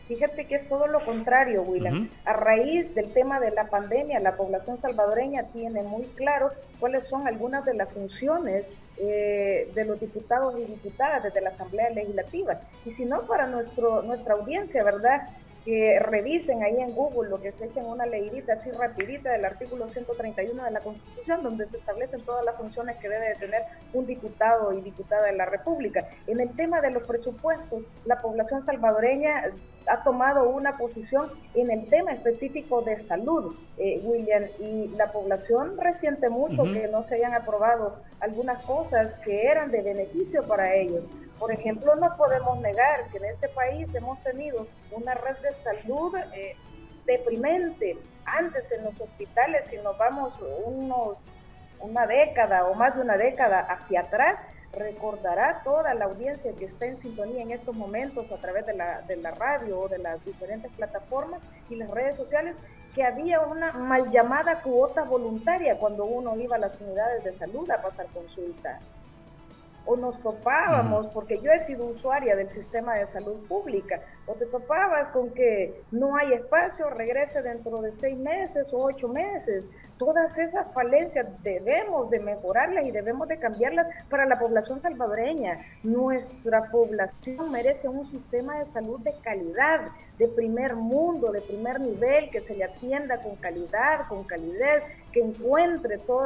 Fíjate que es todo lo contrario, William. A raíz del tema de la pandemia, la población salvadoreña tiene muy claro cuáles son algunas de las funciones de los diputados y diputadas desde la Asamblea Legislativa. Y si no, para nuestra audiencia, ¿verdad?, que revisen ahí en Google, lo que se echen una leidita así rapidita del artículo 131 de la Constitución, donde se establecen todas las funciones que debe de tener un diputado y diputada de la República. En el tema de los presupuestos, la población salvadoreña ha tomado una posición en el tema específico de salud, William, y la población resiente mucho que no se hayan aprobado algunas cosas que eran de beneficio para ellos. Por ejemplo, no podemos negar que en este país hemos tenido una red de salud deprimente. Antes en los hospitales, si nos vamos una década o más de una década hacia atrás, recordará toda la audiencia que está en sintonía en estos momentos a través de la radio o de las diferentes plataformas y las redes sociales, que había una mal llamada cuota voluntaria cuando uno iba a las unidades de salud a pasar consulta. O nos topábamos, porque yo he sido usuaria del sistema de salud pública, o te topabas con que no hay espacio, regrese dentro de 6 meses o 8 meses, todas esas falencias debemos de mejorarlas y debemos de cambiarlas para la población salvadoreña. Nuestra población merece un sistema de salud de calidad, de primer mundo, de primer nivel, que se le atienda con calidad, con calidez, que encuentre todo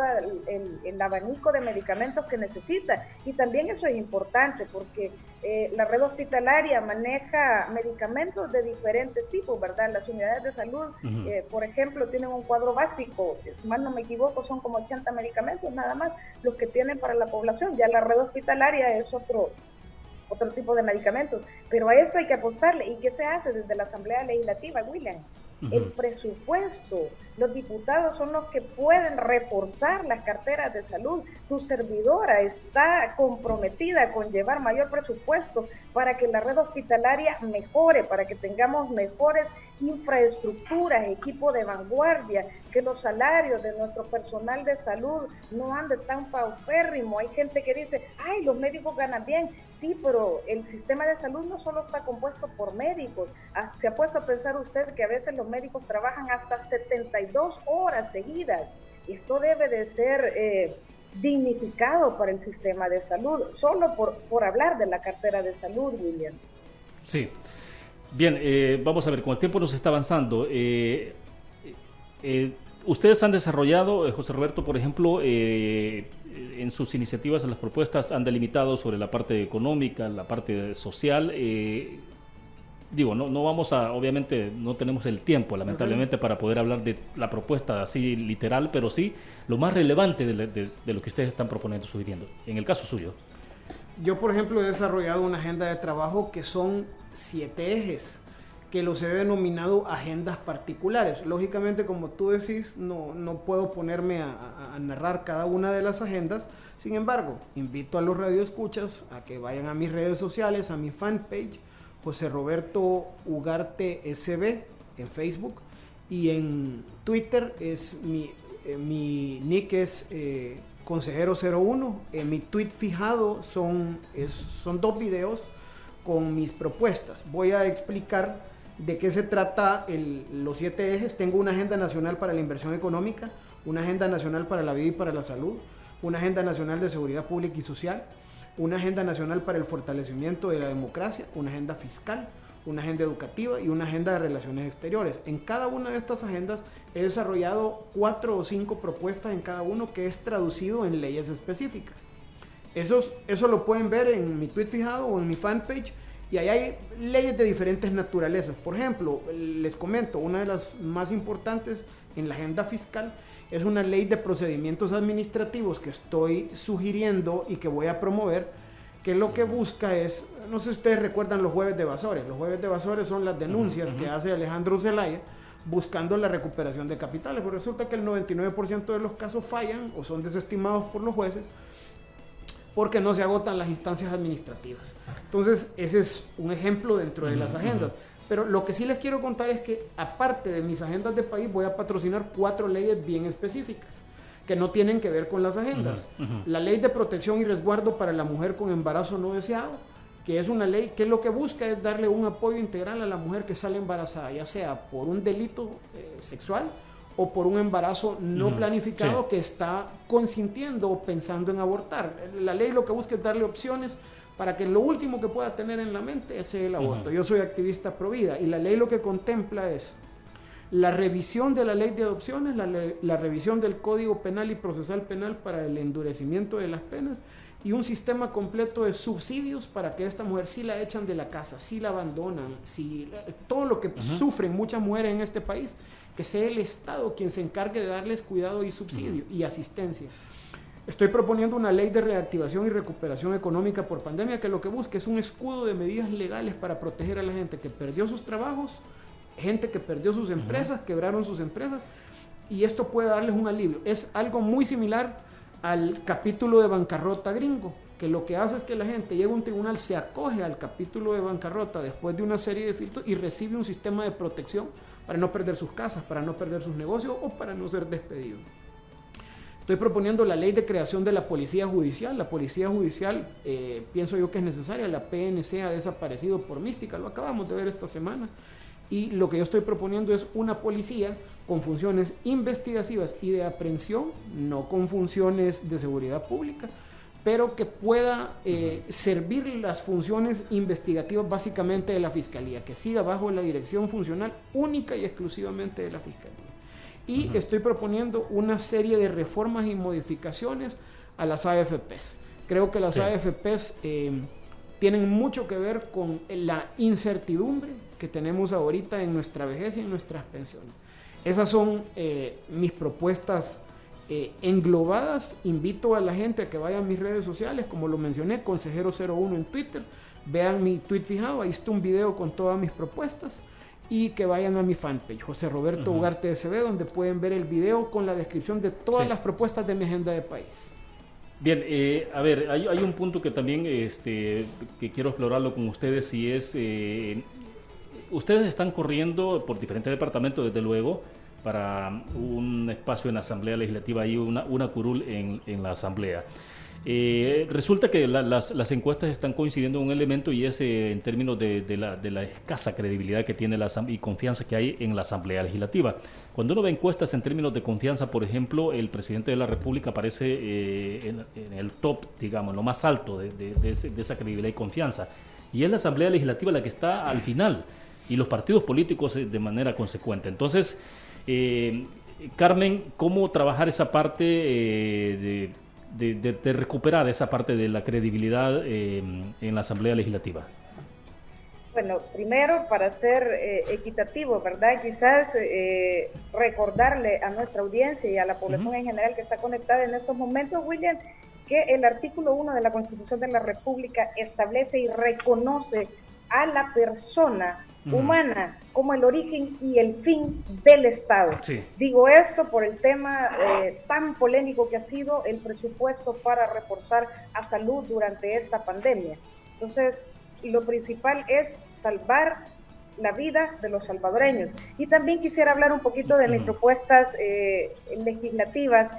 el abanico de medicamentos que necesita. Y también eso es importante porque la red hospitalaria maneja medicamentos de diferentes tipos, ¿verdad? Las unidades de salud, por ejemplo, tienen un cuadro básico, si mal no me equivoco, son como 80 medicamentos nada más los que tienen para la población. Ya la red hospitalaria es otro tipo de medicamentos, pero a esto hay que apostarle. ¿Y qué se hace desde la Asamblea Legislativa, William? El presupuesto. Los diputados son los que pueden reforzar las carteras de salud. Tu servidora está comprometida con llevar mayor presupuesto para que la red hospitalaria mejore, para que tengamos mejores infraestructuras, equipo de vanguardia, que los salarios de nuestro personal de salud no anden tan paupérrimo. Hay gente que dice, ay, los médicos ganan bien. Sí, pero el sistema de salud no solo está compuesto por médicos. Se ha puesto a pensar usted que a veces los médicos trabajan hasta 72 horas seguidas. Esto debe de ser dignificado para el sistema de salud, solo por hablar de la cartera de salud, William. Sí. Bien, vamos a ver, con el tiempo nos está avanzando. Ustedes han desarrollado, José Roberto, por ejemplo, en sus iniciativas, en las propuestas, han delimitado sobre la parte económica, la parte social. No vamos a, obviamente, no tenemos el tiempo, lamentablemente, para poder hablar de la propuesta así literal, pero sí lo más relevante de lo que ustedes están proponiendo, sugiriendo, en el caso suyo. Yo, por ejemplo, he desarrollado una agenda de trabajo que son 7 ejes, que los he denominado agendas particulares. Lógicamente, como tú decís, no puedo ponerme a narrar cada una de las agendas. Sin embargo, invito a los radioescuchas a que vayan a mis redes sociales, a mi fanpage, José Roberto Ugarte SB, en Facebook, y en Twitter es mi nick es consejero01. Mi tweet fijado son 2 videos con mis propuestas. Voy a explicar de qué se trata los 7 ejes. Tengo una agenda nacional para la inversión económica, una agenda nacional para la vida y para la salud, una agenda nacional de seguridad pública y social, una agenda nacional para el fortalecimiento de la democracia, una agenda fiscal, una agenda educativa y una agenda de relaciones exteriores. En cada una de estas agendas he desarrollado 4 o 5 propuestas en cada uno, que es traducido en leyes específicas. Eso lo pueden ver en mi tweet fijado o en mi fanpage, y ahí hay leyes de diferentes naturalezas. Por ejemplo, les comento, una de las más importantes en la agenda fiscal es una ley de procedimientos administrativos que estoy sugiriendo y que voy a promover, que lo que busca es, no sé si ustedes recuerdan los jueves de evasores. Los jueves de evasores son las denuncias que hace Alejandro Zelaya buscando la recuperación de capitales, pero resulta que el 99% de los casos fallan o son desestimados por los jueces porque no se agotan las instancias administrativas. Entonces, ese es un ejemplo dentro de las agendas. Pero lo que sí les quiero contar es que, aparte de mis agendas de país, voy a patrocinar 4 leyes bien específicas que no tienen que ver con las agendas. La ley de protección y resguardo para la mujer con embarazo no deseado, que es una ley que lo que busca es darle un apoyo integral a la mujer que sale embarazada, ya sea por un delito sexual o por un embarazo no planificado, que está consintiendo o pensando en abortar. La ley lo que busca es darle opciones para que lo último que pueda tener en la mente es el aborto. Yo soy activista pro vida y la ley lo que contempla es la revisión de la ley de adopciones, la revisión del Código Penal y Procesal Penal para el endurecimiento de las penas y un sistema completo de subsidios para que esta mujer, si la echan de la casa, si la abandonan, todo lo que sufren muchas mujeres en este país, que sea el Estado quien se encargue de darles cuidado y subsidio y asistencia. Estoy proponiendo una ley de reactivación y recuperación económica por pandemia que lo que busca es un escudo de medidas legales para proteger a la gente que perdió sus trabajos, gente que perdió sus empresas, quebraron sus empresas, y esto puede darles un alivio. Es algo muy similar al capítulo de bancarrota gringo, que lo que hace es que la gente llega a un tribunal, se acoge al capítulo de bancarrota después de una serie de filtros y recibe un sistema de protección para no perder sus casas, para no perder sus negocios o para no ser despedido. Estoy proponiendo la ley de creación de la Policía Judicial. La Policía Judicial, pienso yo que es necesaria. La PNC ha desaparecido por mística, lo acabamos de ver esta semana. Y lo que yo estoy proponiendo es una policía con funciones investigativas y de aprehensión, no con funciones de seguridad pública, pero que pueda servir las funciones investigativas básicamente de la Fiscalía, que siga bajo la dirección funcional única y exclusivamente de la Fiscalía. Y estoy proponiendo una serie de reformas y modificaciones a las AFPs. Creo que las AFPs tienen mucho que ver con la incertidumbre que tenemos ahorita en nuestra vejez y en nuestras pensiones. Esas son mis propuestas englobadas. Invito a la gente a que vaya a mis redes sociales, como lo mencioné, Consejero01 en Twitter. Vean mi tweet fijado, ahí está un video con todas mis propuestas. Y que vayan a mi fanpage, José Roberto Ugarte SB, donde pueden ver el video con la descripción de todas las propuestas de mi agenda de país. Bien, a ver, hay un punto que también que quiero explorarlo con ustedes, y es, ustedes están corriendo por diferentes departamentos, desde luego, para un espacio en la Asamblea Legislativa y una curul en la Asamblea. Resulta que las encuestas están coincidiendo en un elemento, y es en términos de la escasa credibilidad que tiene y confianza que hay en la Asamblea Legislativa. Cuando uno ve encuestas en términos de confianza, por ejemplo, el presidente de la República aparece en el top, digamos, lo más alto de esa credibilidad y confianza. Y es la Asamblea Legislativa la que está al final, y los partidos políticos de manera consecuente. Entonces, Carmen, ¿cómo trabajar esa parte de recuperar esa parte de la credibilidad en la Asamblea Legislativa? Bueno, primero, para ser equitativo, ¿verdad? Quizás recordarle a nuestra audiencia y a la población en general que está conectada en estos momentos, William, que el artículo 1 de la Constitución de la República establece y reconoce a la persona humana como el origen y el fin del Estado. Sí. Digo esto por el tema tan polémico que ha sido el presupuesto para reforzar a salud durante esta pandemia. Entonces, lo principal es salvar la vida de los salvadoreños. Y también quisiera hablar un poquito de mis propuestas legislativas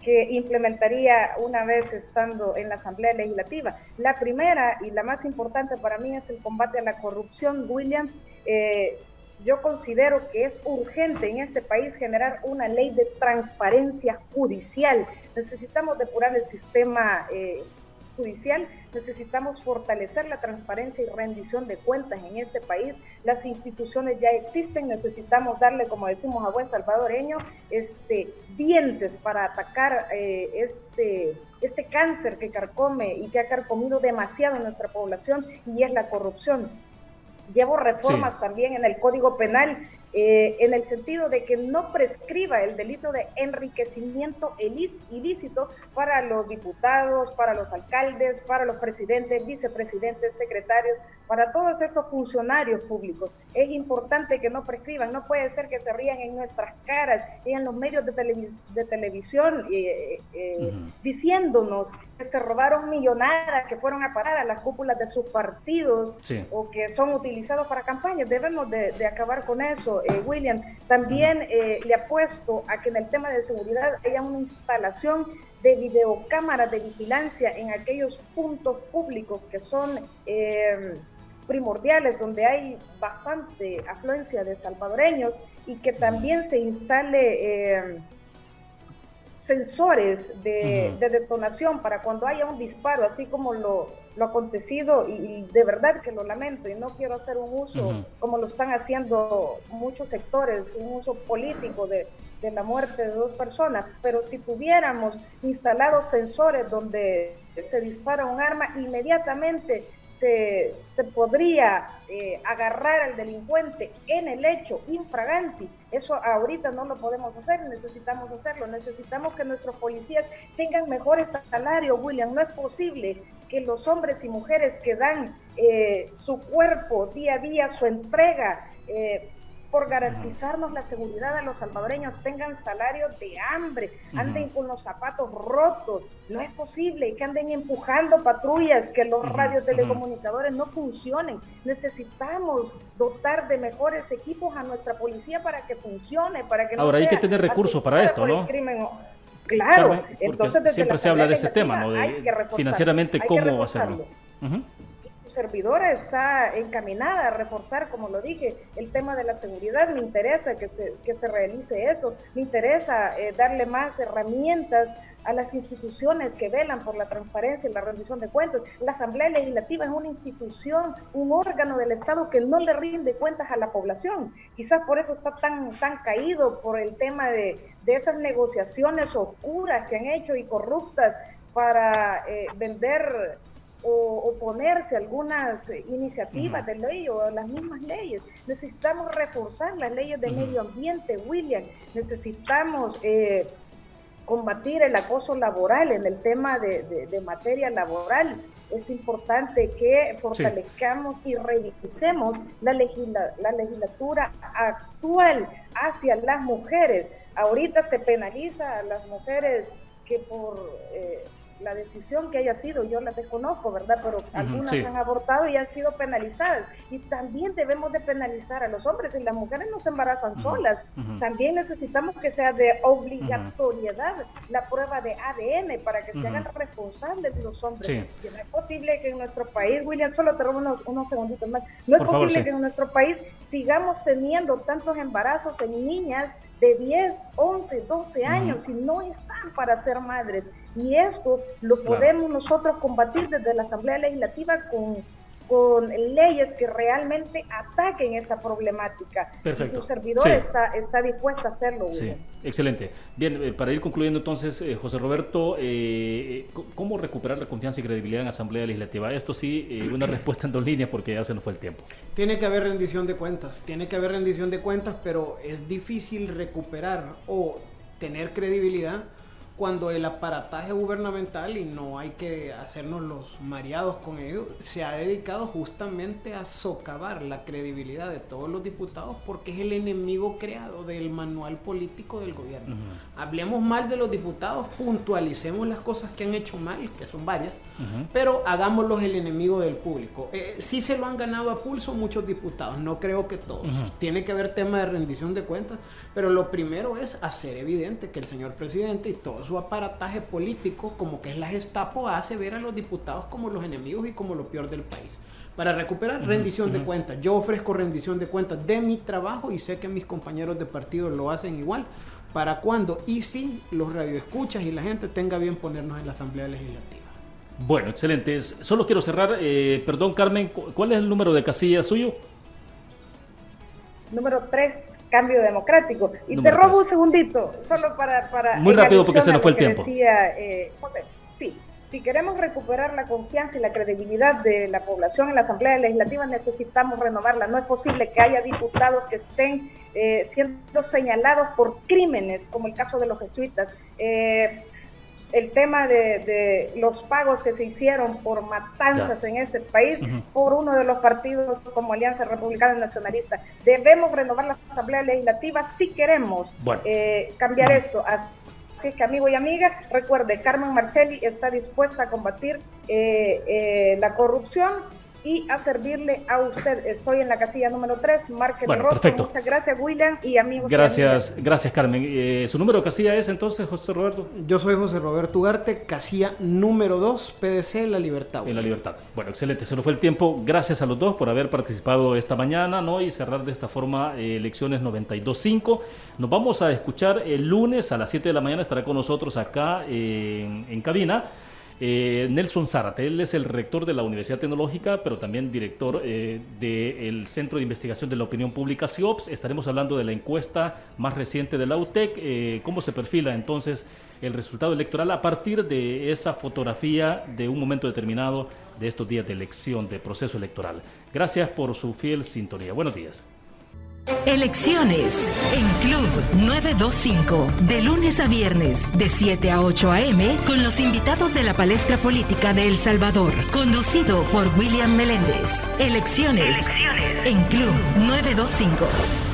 que implementaría una vez estando en la Asamblea Legislativa. La primera y la más importante para mí es el combate a la corrupción, William. Yo considero que es urgente en este país generar una ley de transparencia judicial. Necesitamos depurar el sistema judicial, necesitamos fortalecer la transparencia y rendición de cuentas en este país. Las instituciones ya existen, necesitamos darle, como decimos a buen salvadoreño, dientes para atacar este cáncer que carcome y que ha carcomido demasiado en nuestra población, y es la corrupción. Llevo reformas también en el Código Penal, en el sentido de que no prescriba el delito de enriquecimiento ilícito para los diputados, para los alcaldes, para los presidentes, vicepresidentes, secretarios, para todos estos funcionarios públicos. Es importante que no prescriban, no puede ser que se rían en nuestras caras y en los medios de televisión diciéndonos que se robaron millonadas, que fueron a parar a las cúpulas de sus partidos o que son utilizados para campañas. Debemos de acabar con eso. William, también le apuesto a que en el tema de seguridad haya una instalación de videocámaras de vigilancia en aquellos puntos públicos que son primordiales, donde hay bastante afluencia de salvadoreños, y que también se instale sensores de detonación para cuando haya un disparo, así como lo acontecido, y de verdad que lo lamento, y no quiero hacer un uso como lo están haciendo muchos sectores, un uso político de la muerte de 2 personas, pero si tuviéramos instalados sensores donde se dispara un arma, inmediatamente se podría agarrar al delincuente en el hecho infraganti. Eso ahorita no lo podemos hacer, necesitamos hacerlo. Necesitamos que nuestros policías tengan mejores salarios, William. No es posible que los hombres y mujeres que dan su cuerpo día a día, su entrega, por garantizarnos la seguridad a los salvadoreños, tengan salarios de hambre, anden con los zapatos rotos. No es posible que anden empujando patrullas, que los radiotelecomunicadores no funcionen. Necesitamos dotar de mejores equipos a nuestra policía para que funcione, para que no Ahora hay que tener recursos para esto, ¿no? Claro, entonces siempre se habla de ese tema, ¿no? De financieramente cómo hacerlo. servidora está encaminada a reforzar, como lo dije, el tema de la seguridad. Me interesa que se realice eso, me interesa darle más herramientas a las instituciones que velan por la transparencia y la rendición de cuentas. La Asamblea Legislativa es una institución, un órgano del Estado que no le rinde cuentas a la población. Quizás por eso está tan caído, por el tema de esas negociaciones oscuras que han hecho y corruptas para vender o oponerse a algunas iniciativas de ley o las mismas leyes. Necesitamos reforzar las leyes de medio ambiente, William. Necesitamos combatir el acoso laboral en el tema de materia laboral. Es importante que fortalezcamos y revisemos la legislatura actual hacia las mujeres. Ahorita se penaliza a las mujeres que por la decisión que haya sido, yo la desconozco, ¿verdad? Pero algunas han abortado y han sido penalizadas. Y también debemos de penalizar a los hombres, y las mujeres no se embarazan solas. También necesitamos que sea de obligatoriedad la prueba de ADN para que se hagan responsables los hombres. Y no es posible que en nuestro país, William, solo tenemos unos segunditos más, no es posible que en nuestro país sigamos teniendo tantos embarazos en niñas de 10, 11, 12 años y no están para ser madres. Y esto lo podemos nosotros combatir desde la Asamblea Legislativa con leyes que realmente ataquen esa problemática. Perfecto. Y su servidor está dispuesta a hacerlo. Sí, excelente. Bien, para ir concluyendo entonces, José Roberto, ¿cómo recuperar la confianza y credibilidad en la Asamblea Legislativa? Esto sí, una respuesta en 2 líneas porque ya se nos fue el tiempo. Tiene que haber rendición de cuentas, pero es difícil recuperar o tener credibilidad cuando el aparataje gubernamental, y no hay que hacernos los mareados con ello, se ha dedicado justamente a socavar la credibilidad de todos los diputados, porque es el enemigo creado del manual político del gobierno. Hablemos mal de los diputados, puntualicemos las cosas que han hecho mal, que son varias, pero hagámoslos el enemigo del público. Sí se lo han ganado a pulso muchos diputados, no creo que todos. Tiene que haber tema de rendición de cuentas, pero lo primero es hacer evidente que el señor presidente y todos su aparataje político, como que es la Gestapo, hace ver a los diputados como los enemigos y como lo peor del país. Para recuperar rendición de cuentas, yo ofrezco rendición de cuentas de mi trabajo y sé que mis compañeros de partido lo hacen igual. ¿Para cuándo? Y si los radioescuchas y la gente tenga bien ponernos en la Asamblea Legislativa. Bueno, excelente. Solo quiero cerrar, perdón Carmen, ¿cuál es el número de casilla suyo? Número 3. Cambio Democrático. Y te robo un segundito, solo para muy rápido porque se nos fue el tiempo. Decía, José, si queremos recuperar la confianza y la credibilidad de la población en la Asamblea Legislativa, necesitamos renovarla. No es posible que haya diputados que estén siendo señalados por crímenes, como el caso de los jesuitas. El tema de los pagos que se hicieron por matanzas en este país por uno de los partidos como Alianza Republicana Nacionalista. Debemos renovar la Asamblea Legislativa si queremos cambiar eso. Así que, amigo y amiga, recuerde, Carmen Marchelli está dispuesta a combatir la corrupción y a servirle a usted. Estoy en la casilla número 3, márquenlo rojo. Perfecto. Muchas gracias, William, y amigos. Gracias, Carmen. ¿Su número de casilla es entonces, José Roberto? Yo soy José Roberto Ugarte, casilla número 2, PDC, La Libertad. En La Libertad. Bueno, excelente, se nos fue el tiempo. Gracias a los dos por haber participado esta mañana, ¿no? Y cerrar de esta forma elecciones 92.5. Nos vamos a escuchar el lunes a las 7 de la mañana, estará con nosotros acá en cabina. Nelson Zárate, él es el rector de la Universidad Tecnológica, pero también director del Centro de Investigación de la Opinión Pública, CIOPS. Estaremos hablando de la encuesta más reciente de la UTEC, cómo se perfila entonces el resultado electoral a partir de esa fotografía de un momento determinado de estos días de elección, de proceso electoral. Gracias por su fiel sintonía. Buenos días. Elecciones en Club 925, de lunes a viernes, de 7 a 8 a.m., con los invitados de la palestra política de El Salvador, conducido por William Meléndez. Elecciones en Club 925.